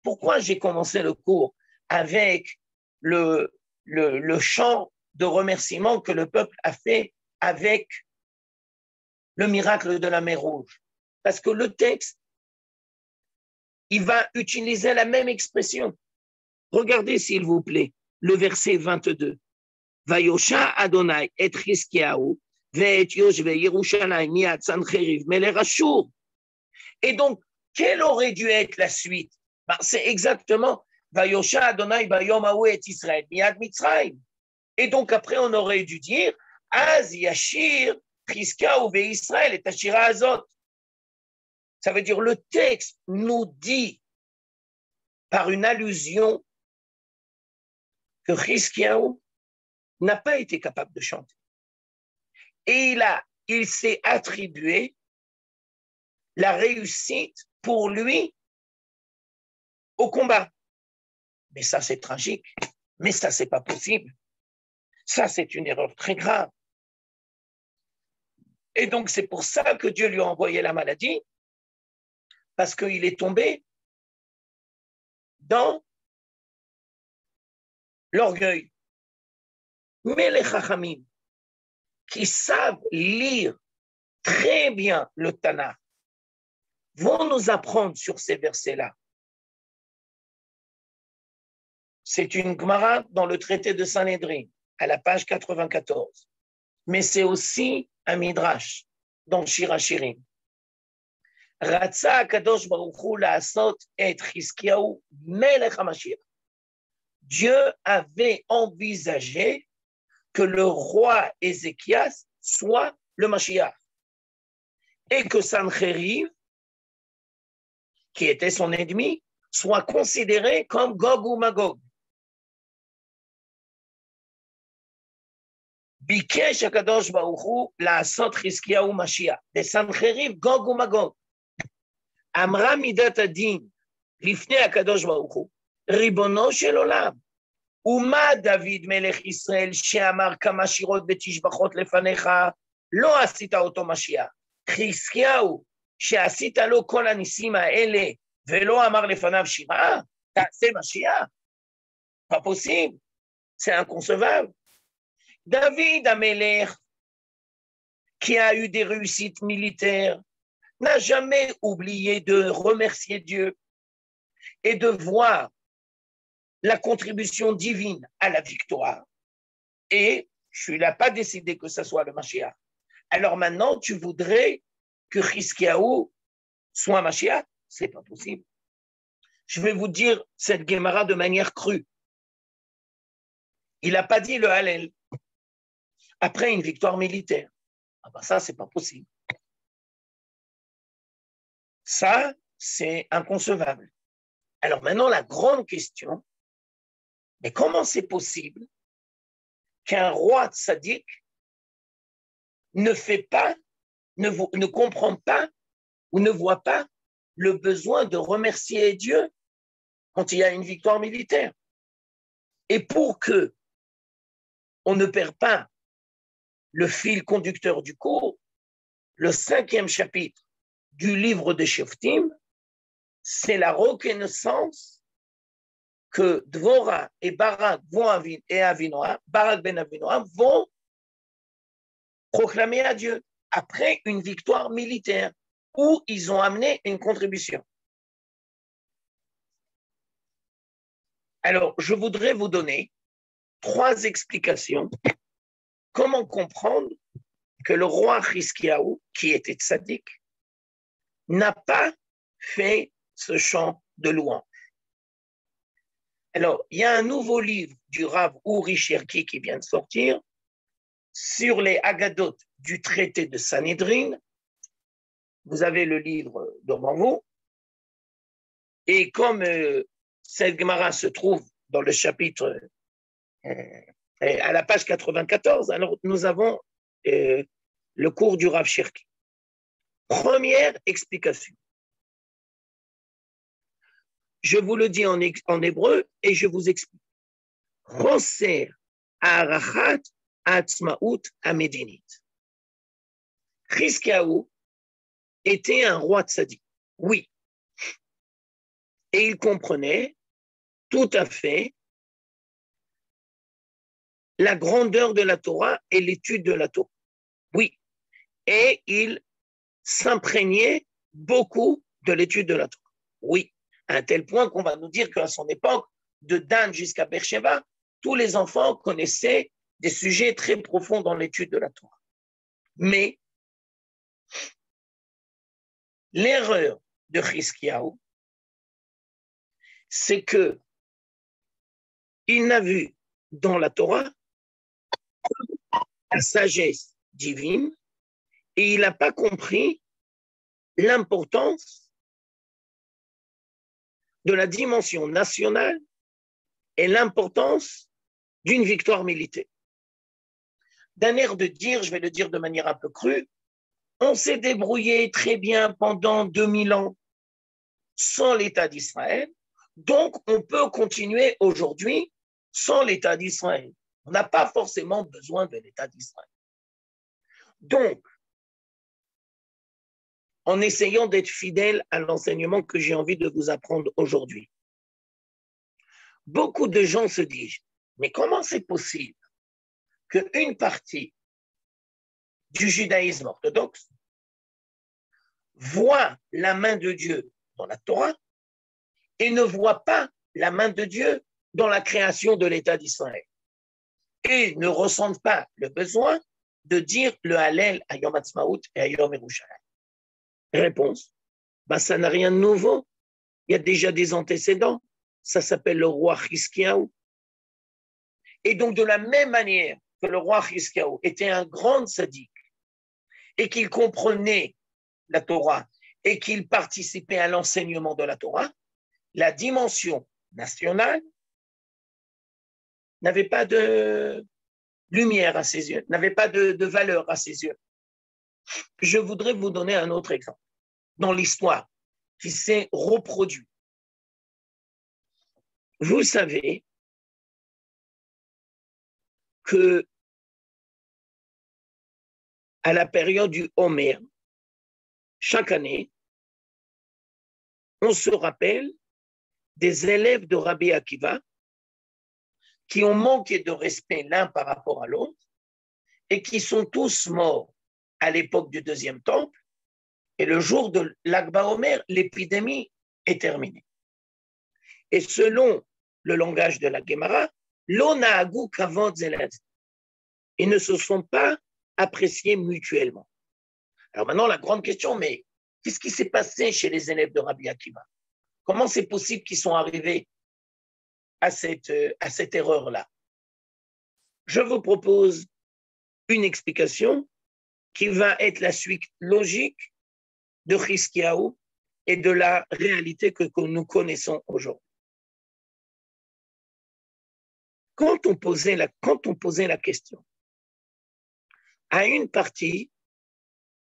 pourquoi j'ai commencé le cours avec le chant de remerciement que le peuple a fait avec le miracle de la mer Rouge? Parce que le texte, il va utiliser la même expression. Regardez, s'il vous plaît, le verset 22. Vayosha Adonai et Hiskiaou, ve'et Yoshve Yerushalayim mi'ad Sancheriv melech Ashur. Et donc, quelle aurait dû être la suite? C'est exactement Vayosha Adonai bayom hahu et Israël mi'ad Mitzrayim. Et donc, après, on aurait dû dire Az Yashir Hiskiaou ve'Israël et Ashira Azot. Ça veut dire le texte nous dit par une allusion que Hiskiaou n'a pas été capable de chanter. Et il s'est attribué la réussite pour lui au combat. Mais ça, c'est tragique. Mais ça, c'est pas possible. Ça, c'est une erreur très grave. Et donc, c'est pour ça que Dieu lui a envoyé la maladie, parce qu'il est tombé dans l'orgueil. Mais les chachamim, qui savent lire très bien le Tanakh, vont nous apprendre sur ces versets-là. C'est une Gemara dans le traité de Sanhédrin, à la page 94. Mais c'est aussi un Midrash dans Shir HaShirim. Ratza HaKadosh Baruch Hu la'asot et Hiskiaou melech HaMashiach. Dieu avait envisagé que le roi Ézéchias soit le Mashiach et que Sancheriv, qui était son ennemi, soit considéré comme Gog ou Magog. Bikesh HaKadosh Baruch Hu la'asot Hiskiaou Mashiach. De Sancheriv, Gog ou Magog. Amra midat adin lifnei HaKadosh Baruch Hu, ribono shel olam. ומה דוד מלך ישראל שאמר כמה שירות ותשבחות לפניך, לא עשית אותו משיח. חזקיהו, שעשית לו כל הניסים האלה, ולא אמר לפניו שירה, תעשה משיח. pas possible, c'est inconcevable. David המלך, qui a eu des réussites militaires, n'a jamais oublié de remercier Dieu et de voir la contribution divine à la victoire. Et je n'ai pas décidé que ce soit le Mashiach. Alors maintenant, tu voudrais que Hiskiaou soit Mashiach? Ce n'est pas possible. Je vais vous dire cette Gemara de manière crue. Il n'a pas dit le Hallel après une victoire militaire. Ah ben ça, ce n'est pas possible. Ça, c'est inconcevable. Alors maintenant, la grande question, mais comment c'est possible qu'un roi tzaddik ne comprend pas ou ne voit pas le besoin de remercier Dieu quand il y a une victoire militaire? Et pour que on ne perd pas le fil conducteur du cours, le 5e chapitre du livre de Shoftim, c'est la reconnaissance que Dvorah et Barak Barak ben Avinoam vont proclamer à Dieu après une victoire militaire où ils ont amené une contribution. Alors, je voudrais vous donner 3 explications. Comment comprendre que le roi Hiskiaou, qui était tzaddik, n'a pas fait ce chant de louange. Alors, il y a un nouveau livre du Rav Uri Cherki qui vient de sortir sur les Haggadot du traité de Sanhédrin. Vous avez le livre devant vous. Et comme cette Gemara se trouve dans le chapitre, à la page 94, alors nous avons le cours du Rav Cherki. Première explication. Je vous le dis en hébreu et je vous explique. Choser arachat atzmaut amedinit. Hiskiaou était un roi tzaddik. Oui. Et il comprenait tout à fait la grandeur de la Torah et l'étude de la Torah. Oui. Et il s'imprégnait beaucoup de l'étude de la Torah. Oui. À un tel point qu'on va nous dire qu'à son époque, de Dan jusqu'à Beersheba, tous les enfants connaissaient des sujets très profonds dans l'étude de la Torah. Mais l'erreur de Chizkiyahu, c'est que il n'a vu dans la Torah la sagesse divine et il n'a pas compris l'importance de la dimension nationale et l'importance d'une victoire militaire. D'un air de dire, je vais le dire de manière un peu crue, on s'est débrouillé très bien pendant 2000 ans sans l'État d'Israël, donc on peut continuer aujourd'hui sans l'État d'Israël. On n'a pas forcément besoin de l'État d'Israël. Donc, en essayant d'être fidèle à l'enseignement que j'ai envie de vous apprendre aujourd'hui, beaucoup de gens se disent, mais comment c'est possible qu'une partie du judaïsme orthodoxe voit la main de Dieu dans la Torah et ne voit pas la main de Dieu dans la création de l'État d'Israël et ne ressentent pas le besoin de dire le Hallel à Yom Ha'atzmaut et à Yom Yerushalayim. Réponse, ça n'a rien de nouveau. Il y a déjà des antécédents. Ça s'appelle le roi Chizkiyahu. Et donc, de la même manière que le roi Chizkiyahu était un grand sadique et qu'il comprenait la Torah et qu'il participait à l'enseignement de la Torah, la dimension nationale n'avait pas de lumière à ses yeux, n'avait pas de valeur à ses yeux. Je voudrais vous donner un autre exemple dans l'histoire qui s'est reproduit. Vous savez que à la période du Homer, chaque année, on se rappelle des élèves de Rabbi Akiva qui ont manqué de respect l'un par rapport à l'autre et qui sont tous morts à l'époque du deuxième temple. Et le jour de l'Akba Omer, l'épidémie est terminée. Et selon le langage de la Gemara, l'onahagu kavod zelaz. Ils ne se sont pas appréciés mutuellement. Alors maintenant, la grande question, mais qu'est-ce qui s'est passé chez les élèves de Rabbi Akiva? Comment c'est possible qu'ils sont arrivés à cette erreur-là? Je vous propose une explication qui va être la suite logique de Chizkiyahu et de la réalité que nous connaissons aujourd'hui. Quand on posait la question à une partie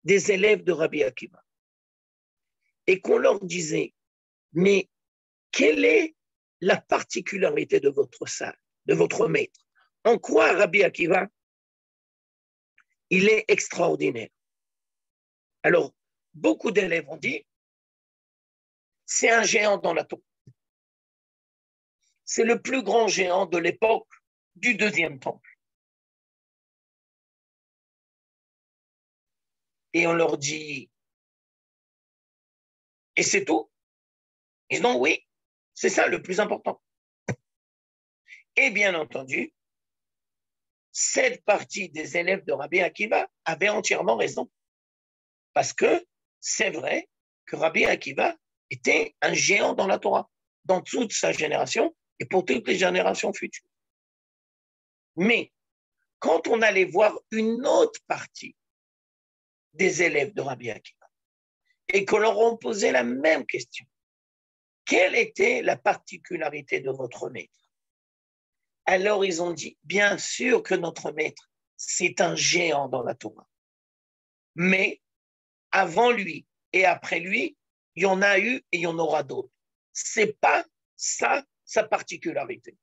des élèves de Rabbi Akiva et qu'on leur disait, mais quelle est la particularité de votre salle, de votre maître? En quoi Rabbi Akiva, il est extraordinaire? Alors, beaucoup d'élèves ont dit, c'est un géant dans la Torah. C'est le plus grand géant de l'époque du deuxième temple. Et on leur dit, et c'est tout? Ils disent, non, oui, c'est ça le plus important. Et bien entendu, cette partie des élèves de Rabbi Akiva avait entièrement raison. Parce que c'est vrai que Rabbi Akiva était un géant dans la Torah, dans toute sa génération et pour toutes les générations futures. Mais quand on allait voir une autre partie des élèves de Rabbi Akiva et qu'on leur a posé la même question, quelle était la particularité de votre maître? Alors ils ont dit, bien sûr que notre maître, c'est un géant dans la Torah. Mais avant lui et après lui, il y en a eu et il y en aura d'autres. C'est pas ça sa particularité.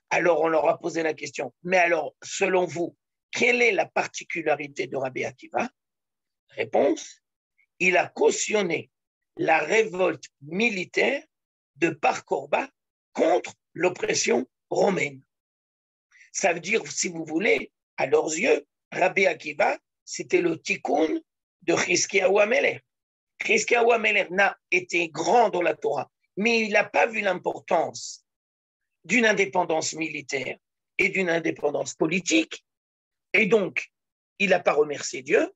Alors on leur a posé la question, mais alors selon vous, quelle est la particularité de Rabbi Akiva? Réponse, il a cautionné la révolte militaire de Bar Korba contre l'oppression romaine. Ça veut dire, si vous voulez, à leurs yeux, Rabbi Akiva, c'était le tikkun de Chizkiyahu HaMelech. Chizkiyahu HaMelech n'a été grand dans la Torah, mais il n'a pas vu l'importance d'une indépendance militaire et d'une indépendance politique, et donc, il n'a pas remercié Dieu.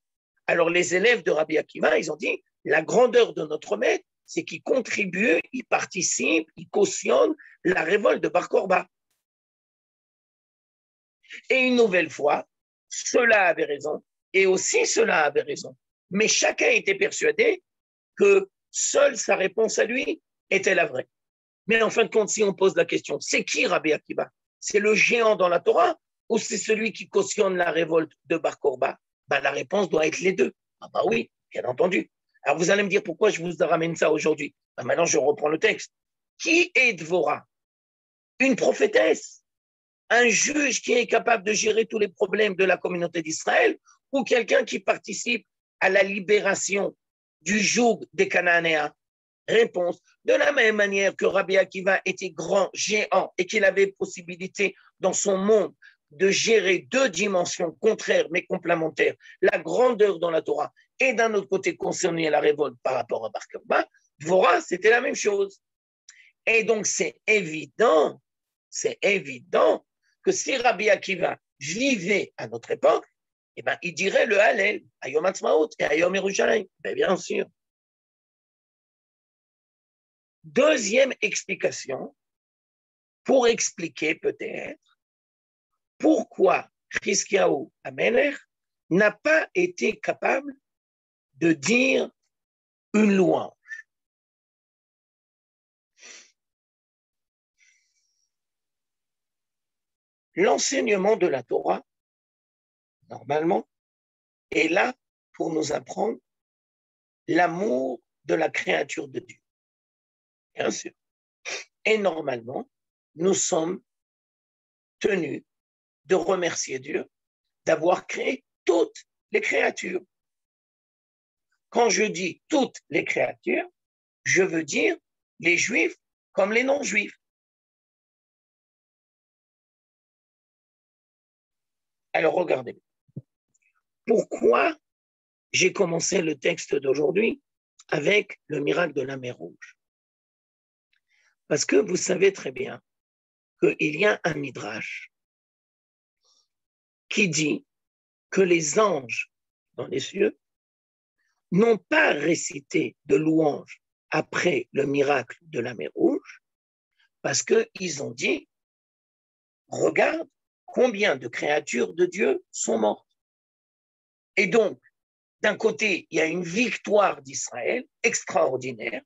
Alors, les élèves de Rabbi Akiva, ils ont dit, la grandeur de notre maître, c'est qu'il contribue, il participe, il cautionne la révolte de Bar Korba. Et une nouvelle fois, cela avait raison, et aussi cela avait raison. Mais chacun était persuadé que seule sa réponse à lui était la vraie. Mais en fin de compte, si on pose la question, c'est qui Rabbi Akiva? C'est le géant dans la Torah ou c'est celui qui cautionne la révolte de Bar Korba? La réponse doit être les deux. Ah bah oui, bien entendu. Alors vous allez me dire pourquoi je vous ramène ça aujourd'hui. Maintenant, je reprends le texte. Qui est Dvorah? Une prophétesse? Un juge qui est capable de gérer tous les problèmes de la communauté d'Israël ou quelqu'un qui participe à la libération du joug des Cananéens? Réponse, de la même manière que Rabbi Akiva était grand, géant et qu'il avait possibilité dans son monde de gérer deux dimensions contraires mais complémentaires, la grandeur dans la Torah et d'un autre côté concerné à la révolte par rapport à Bar Korba, Dvorah, c'était la même chose. Et donc c'est évident que si Rabbi Akiva vivait à notre époque, eh ben, il dirait le Hallel, à Yom Ha'atzmaut et à Yom Yerushalayim. Bien sûr. Deuxième explication, pour expliquer peut-être pourquoi Chizkiyahu HaMelech n'a pas été capable de dire une louange. L'enseignement de la Torah, normalement, est là pour nous apprendre l'amour de la créature de Dieu. Bien sûr. Et normalement, nous sommes tenus de remercier Dieu d'avoir créé toutes les créatures. Quand je dis toutes les créatures, je veux dire les juifs comme les non-juifs. Alors regardez, pourquoi j'ai commencé le texte d'aujourd'hui avec le miracle de la mer Rouge? Parce que vous savez très bien qu'il y a un midrash qui dit que les anges dans les cieux n'ont pas récité de louanges après le miracle de la mer Rouge parce qu'ils ont dit, regarde combien de créatures de Dieu sont mortes. Et donc, d'un côté, il y a une victoire d'Israël extraordinaire,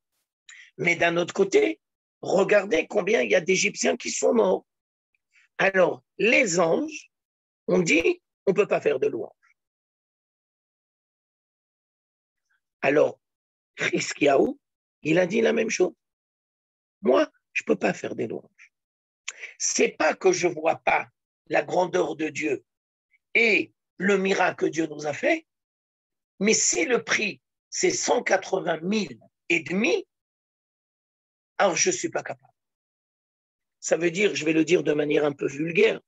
mais d'un autre côté, regardez combien il y a d'Égyptiens qui sont morts. Alors, les anges ont dit, on ne peut pas faire de louange. Alors, Chizkiyahu, il a dit la même chose. Moi, je ne peux pas faire des louanges. C'est pas que je ne vois pas la grandeur de Dieu et le miracle que Dieu nous a fait, mais si le prix, c'est 180 000 et demi, alors je ne suis pas capable. Ça veut dire, je vais le dire de manière un peu vulgaire,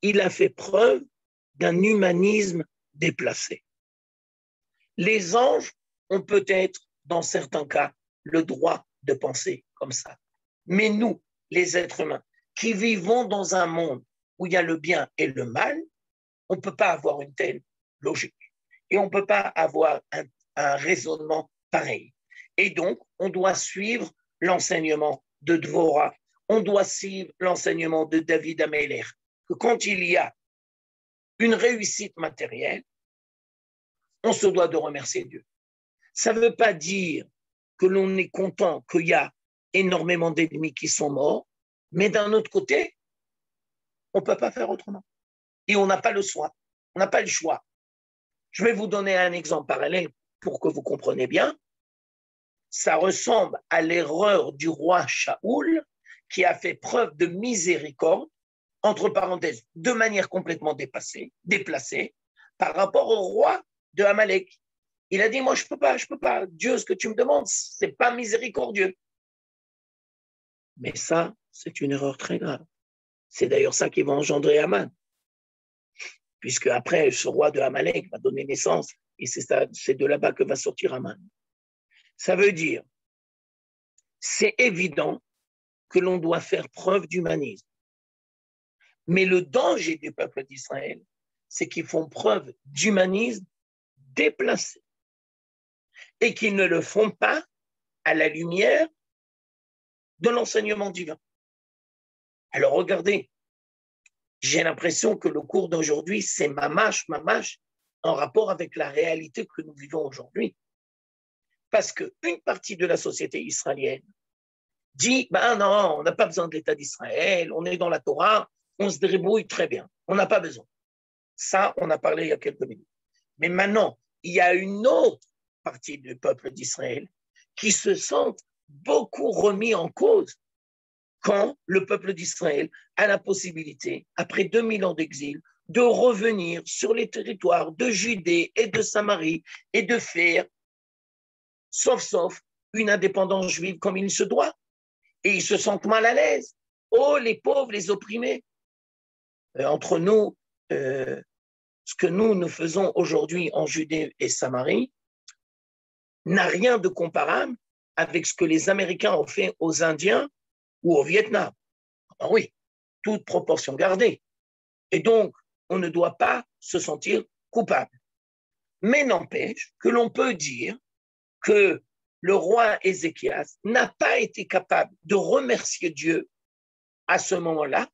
il a fait preuve d'un humanisme déplacé. Les anges ont peut-être, dans certains cas, le droit de penser comme ça. Mais nous, les êtres humains, qui vivons dans un monde où il y a le bien et le mal, on ne peut pas avoir une telle logique. Et on ne peut pas avoir un raisonnement pareil. Et donc, on doit suivre l'enseignement de Dvorah, on doit suivre l'enseignement de David HaMelech, que quand il y a une réussite matérielle, on se doit de remercier Dieu. Ça ne veut pas dire que l'on est content qu'il y a énormément d'ennemis qui sont morts, mais d'un autre côté, on ne peut pas faire autrement. Et on n'a pas le choix. On n'a pas le choix. Je vais vous donner un exemple parallèle pour que vous compreniez bien. Ça ressemble à l'erreur du roi Shaoul qui a fait preuve de miséricorde, entre parenthèses, de manière complètement déplacée, par rapport au roi de Amalek. Il a dit, moi, je peux pas. Dieu, ce que tu me demandes, c'est pas miséricordieux. Mais ça, c'est une erreur très grave. C'est d'ailleurs ça qui va engendrer Haman. Puisque après, ce roi de Amalek va donner naissance, et c'est de là-bas que va sortir Haman. Ça veut dire, c'est évident que l'on doit faire preuve d'humanisme. Mais le danger du peuple d'Israël, c'est qu'ils font preuve d'humanisme déplacé et qu'ils ne le font pas à la lumière de l'enseignement divin. Alors regardez, j'ai l'impression que le cours d'aujourd'hui, c'est mamache, en rapport avec la réalité que nous vivons aujourd'hui. Parce qu'une partie de la société israélienne dit, ben non, on n'a pas besoin de l'État d'Israël, on est dans la Torah, on se débrouille très bien, on n'a pas besoin. Ça, on a parlé il y a quelques minutes. Mais maintenant, il y a une autre partie du peuple d'Israël qui se sent beaucoup remis en cause quand le peuple d'Israël a la possibilité, après 2000 ans d'exil, de revenir sur les territoires de Judée et de Samarie et de faire, sauf, une indépendance juive comme il se doit. Et ils se sentent mal à l'aise. Oh, les pauvres, les opprimés. Entre nous, ce que nous faisons aujourd'hui en Judée et Samarie n'a rien de comparable avec ce que les Américains ont fait aux Indiens ou au Vietnam. Ah oui, toute proportion gardée. Et donc, on ne doit pas se sentir coupable. Mais n'empêche que l'on peut dire que le roi Ézéchias n'a pas été capable de remercier Dieu à ce moment-là,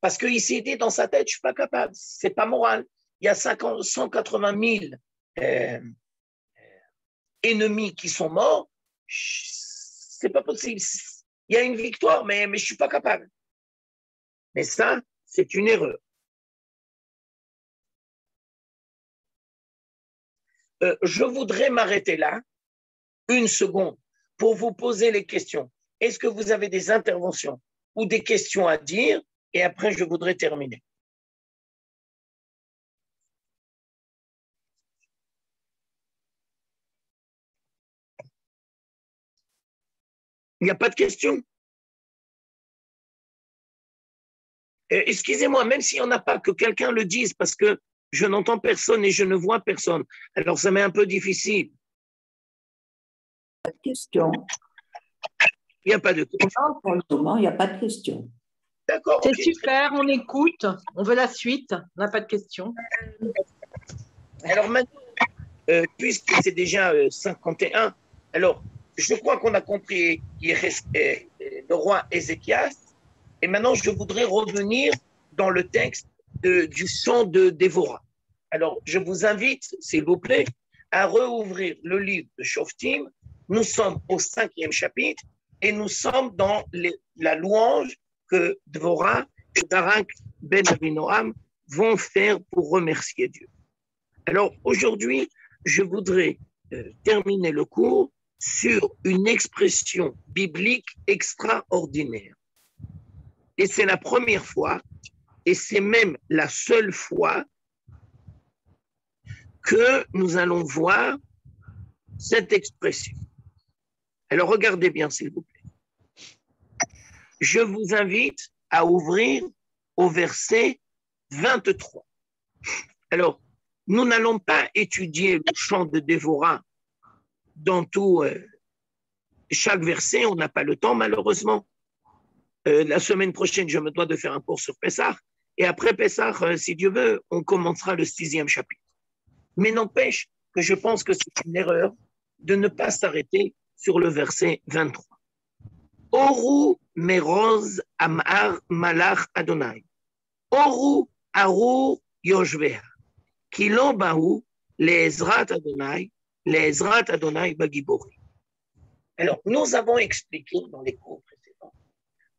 parce qu'il s'est dit dans sa tête, je ne suis pas capable, ce n'est pas moral. Il y a 180 000 ennemis qui sont morts, ce n'est pas possible. Il y a une victoire, mais je ne suis pas capable. Mais ça, c'est une erreur. Je voudrais m'arrêter là, une seconde, pour vous poser les questions. Est-ce que vous avez des interventions ou des questions à dire? Et après, je voudrais terminer. Il n'y a pas de questions? Excusez-moi, même s'il n'y en a pas, que quelqu'un le dise, parce que je n'entends personne et je ne vois personne. Alors, ça m'est un peu difficile. Pas de questions. Il n'y a pas de questions. Non, pour le moment, il n'y a pas de questions. D'accord. C'est Okay. super, on écoute, on veut la suite, on n'a pas de questions. Alors maintenant, puisque c'est déjà 51, alors je crois qu'on a compris le roi Ézéchias, et maintenant je voudrais revenir dans le texte du chant de Dévorah. Alors je vous invite, s'il vous plaît, à rouvrir le livre de Shoftim. Nous sommes au 5e chapitre et nous sommes dans la louange que Dvorah et Barak ben Avinoam vont faire pour remercier Dieu. Alors aujourd'hui, je voudrais terminer le cours sur une expression biblique extraordinaire. Et c'est la première fois, et c'est même la seule fois que nous allons voir cette expression. Alors regardez bien, s'il vous plaît. Je vous invite à ouvrir au verset 23. Alors, nous n'allons pas étudier le chant de Dévorah dans tout chaque verset, on n'a pas le temps malheureusement. La semaine prochaine, je me dois de faire un cours sur Pessah, et après Pessah, si Dieu veut, on commencera le 6e chapitre. Mais n'empêche que je pense que c'est une erreur de ne pas s'arrêter sur le verset 23. Oru meroz amar malach Adonai. Oru arur yoshveha. Ki lo bahu le'ezrat Adonai bagibori. Alors, nous avons expliqué dans les cours précédents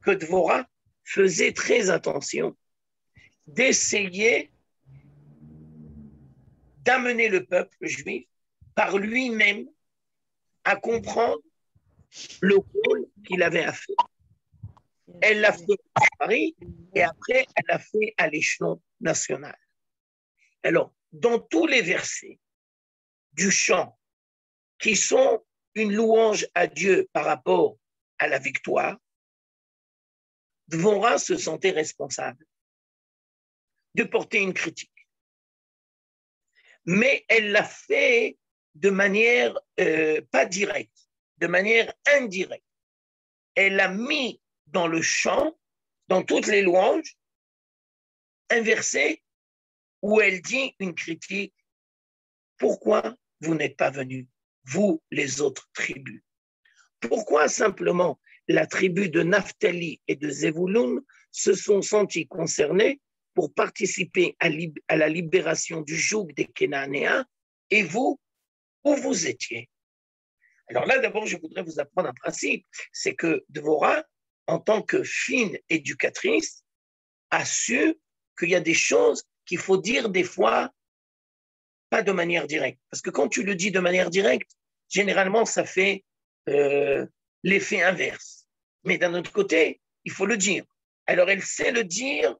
que Dvorah faisait très attention d'essayer d'amener le peuple juif par lui-même à comprendre le rôle qu'il avait à faire. Elle l'a fait à Paris et après, elle l'a fait à l'échelon national. Alors, dans tous les versets du chant qui sont une louange à Dieu par rapport à la victoire, Dvorah se sentait responsable de porter une critique. Mais elle l'a fait de manière pas directe, de manière indirecte. Elle l'a mis dans le chant, dans toutes les louanges, un verset où elle dit une critique. Pourquoi vous n'êtes pas venus, vous les autres tribus? Pourquoi simplement la tribu de Naphtali et de Zévouloun se sont sentis concernés pour participer à la libération du joug des Cananéens, et vous, où vous étiez? Alors là, d'abord, je voudrais vous apprendre un principe, c'est que Dvorah, en tant que fine éducatrice, a su qu'il y a des choses qu'il faut dire des fois pas de manière directe. Parce que quand tu le dis de manière directe, généralement, ça fait l'effet inverse. Mais d'un autre côté, il faut le dire. Alors, elle sait le dire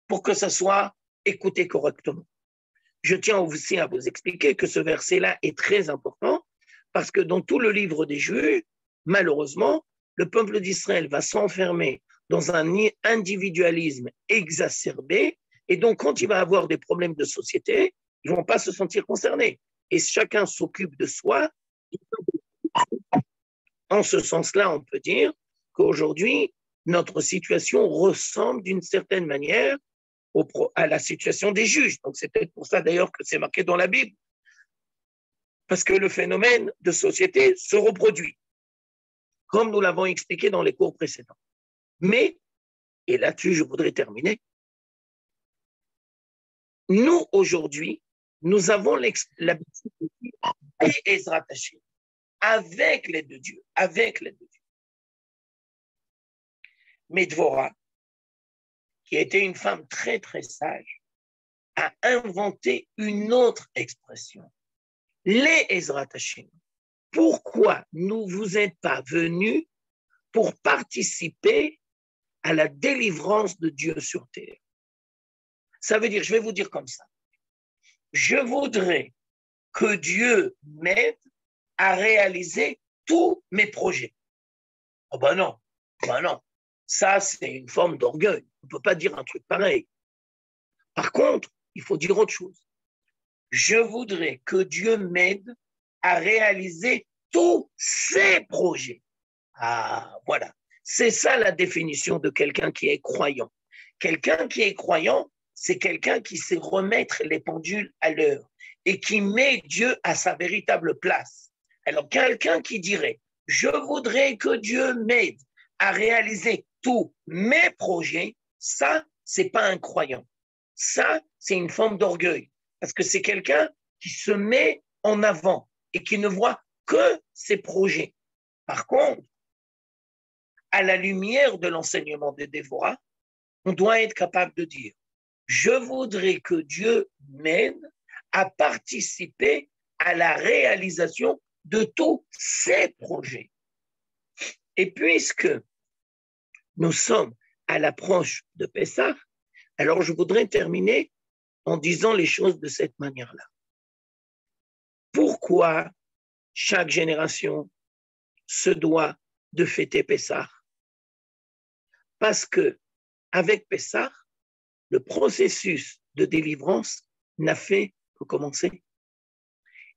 pour que ça soit écouté correctement. Je tiens aussi à vous expliquer que ce verset-là est très important parce que dans tout le livre des Juges, malheureusement, le peuple d'Israël va s'enfermer dans un individualisme exacerbé et donc quand il va avoir des problèmes de société, ils ne vont pas se sentir concernés et chacun s'occupe de soi. En ce sens-là, on peut dire qu'aujourd'hui, notre situation ressemble d'une certaine manière à la situation des juges. Donc, c'est peut-être pour ça d'ailleurs que c'est marqué dans la Bible. Parce que le phénomène de société se reproduit, comme nous l'avons expliqué dans les cours précédents. Mais, et là-dessus je voudrais terminer, nous aujourd'hui, nous avons l'habitude de dire et Ezrat Hashem, avec l'aide de Dieu, avec l'aide de Dieu. Mais Dvorah, qui était une femme très très sage, a inventé une autre expression. Les Ezrat Hashem. Pourquoi ne vous êtes pas venus pour participer à la délivrance de Dieu sur terre? Ça veut dire, je vais vous dire comme ça. Je voudrais que Dieu m'aide à réaliser tous mes projets. Oh ben non, ben non. Ça, c'est une forme d'orgueil. On ne peut pas dire un truc pareil. Par contre, il faut dire autre chose. Je voudrais que Dieu m'aide à réaliser tous ses projets. Ah, voilà. C'est ça la définition de quelqu'un qui est croyant. Quelqu'un qui est croyant, c'est quelqu'un qui sait remettre les pendules à l'heure et qui met Dieu à sa véritable place. Alors, quelqu'un qui dirait, je voudrais que Dieu m'aide à réaliser tous mes projets, ça, c'est pas un croyant. Ça, c'est une forme d'orgueil. Parce que c'est quelqu'un qui se met en avant et qui ne voit que ses projets. Par contre, à la lumière de l'enseignement de Dvorah, on doit être capable de dire, je voudrais que Dieu m'aide à participer à la réalisation de tous ses projets. Et puisque nous sommes à l'approche de Pessah, alors je voudrais terminer en disant les choses de cette manière-là. Pourquoi chaque génération se doit de fêter Pessah? Parce que avec Pessah, le processus de délivrance n'a fait que commencer.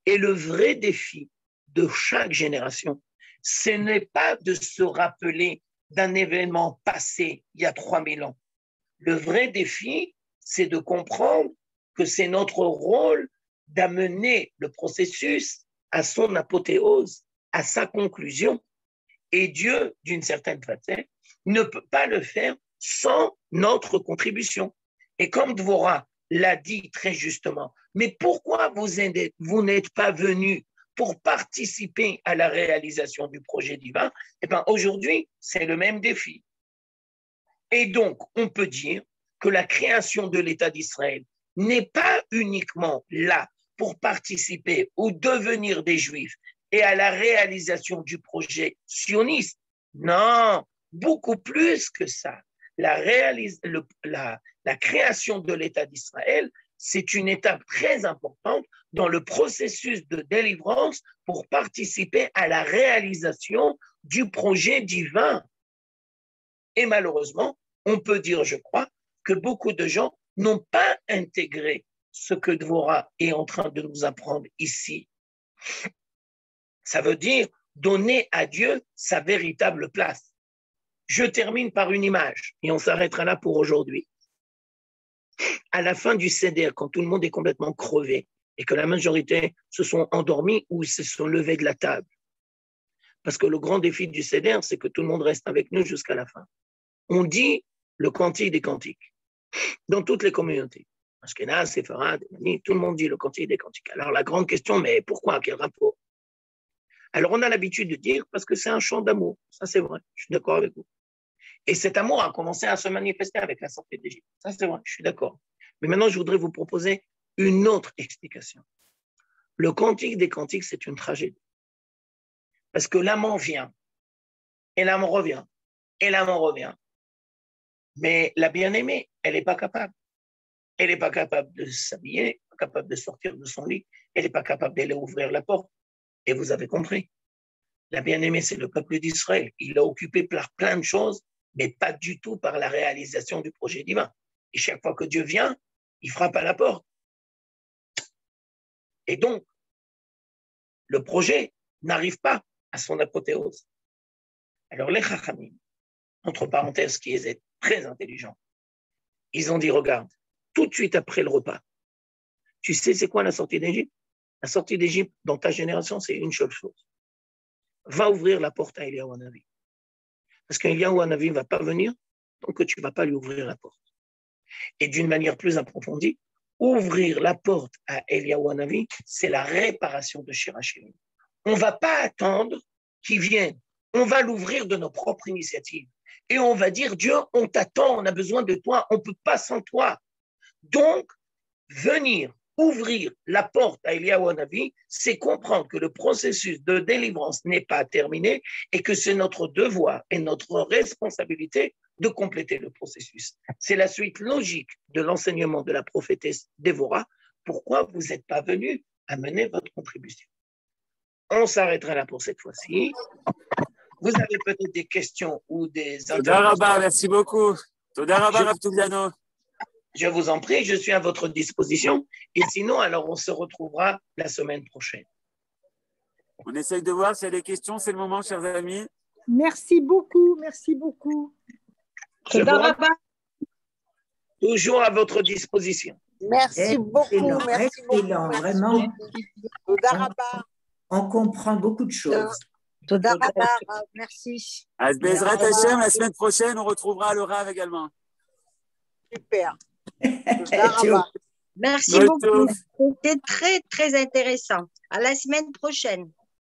Et le vrai défi de chaque génération, ce n'est pas de se rappeler d'un événement passé il y a 3000 ans. Le vrai défi, c'est de comprendre que c'est notre rôle d'amener le processus à son apothéose, à sa conclusion. Et Dieu, d'une certaine façon, ne peut pas le faire sans notre contribution. Et comme Dvorah l'a dit très justement, mais pourquoi vous n'êtes pas venus pour participer à la réalisation du projet divin? Eh bien, aujourd'hui, c'est le même défi. Et donc, on peut dire que la création de l'État d'Israël n'est pas uniquement là pour participer ou devenir des Juifs et à la réalisation du projet sioniste. Non, beaucoup plus que ça. La création de l'État d'Israël, c'est une étape très importante dans le processus de délivrance pour participer à la réalisation du projet divin. Et malheureusement, on peut dire, je crois, que beaucoup de gens n'ont pas intégré ce que Dvorah est en train de nous apprendre ici. Ça veut dire donner à Dieu sa véritable place. Je termine par une image et on s'arrêtera là pour aujourd'hui. À la fin du Seder, quand tout le monde est complètement crevé et que la majorité se sont endormis ou se sont levés de la table, parce que le grand défi du Seder, c'est que tout le monde reste avec nous jusqu'à la fin. On dit le cantique des cantiques dans toutes les communautés. Ashkenaz, Séfarad, tout le monde dit le cantique des cantiques. Alors la grande question, mais pourquoi? Quel rapport? Alors on a l'habitude de dire parce que c'est un chant d'amour. Ça c'est vrai, je suis d'accord avec vous. Et cet amour a commencé à se manifester avec la sortie d'Égypte. Ça c'est vrai, je suis d'accord. Mais maintenant je voudrais vous proposer une autre explication. Le cantique des cantiques, c'est une tragédie. Parce que l'amant vient, et l'amant revient, et l'amant revient. Mais la bien-aimée, elle n'est pas capable. Elle n'est pas capable de s'habiller, pas capable de sortir de son lit, elle n'est pas capable d'aller ouvrir la porte. Et vous avez compris, la bien-aimée, c'est le peuple d'Israël. Il est occupé par plein de choses, mais pas du tout par la réalisation du projet divin. Et chaque fois que Dieu vient, il frappe à la porte. Et donc, le projet n'arrive pas à son apothéose. Alors les Chachamim, entre parenthèses, qui étaient très intelligents, ils ont dit, regarde, tout de suite après le repas, tu sais c'est quoi la sortie d'Égypte? La sortie d'Égypte, dans ta génération, c'est une seule chose. Va ouvrir la porte à Eliyahu Hanavi. Parce qu'Eliyahu Hanavi ne va pas venir tant que tu ne vas pas lui ouvrir la porte. Et d'une manière plus approfondie, ouvrir la porte à Eliyahu Hanavi, c'est la réparation de Shirachim. On ne va pas attendre qu'il vienne. On va l'ouvrir de nos propres initiatives. Et on va dire, Dieu, on t'attend, on a besoin de toi, on ne peut pas sans toi. Donc, venir ouvrir la porte à Eliyahu Hanavi, c'est comprendre que le processus de délivrance n'est pas terminé et que c'est notre devoir et notre responsabilité de compléter le processus. C'est la suite logique de l'enseignement de la prophétesse Dévorah. Pourquoi vous n'êtes pas venu amener votre contribution? On s'arrêtera là pour cette fois-ci. Vous avez peut-être des questions ou des interrogations. Merci beaucoup. Toda Rabba, Rav Tuliano. Je vous en prie, je suis à votre disposition. Et sinon, alors on se retrouvera la semaine prochaine. On essaye de voir s'il y a des questions. C'est le moment, chers amis. Merci beaucoup, merci beaucoup. Toujours à votre disposition. Merci beaucoup, merci beaucoup. Vraiment. On comprend beaucoup de choses. Toda Rabba, merci. À Bezrat Hashem, la semaine prochaine, on retrouvera le Rav également. Super. Merci beaucoup. C'était très, très intéressant. À la semaine prochaine.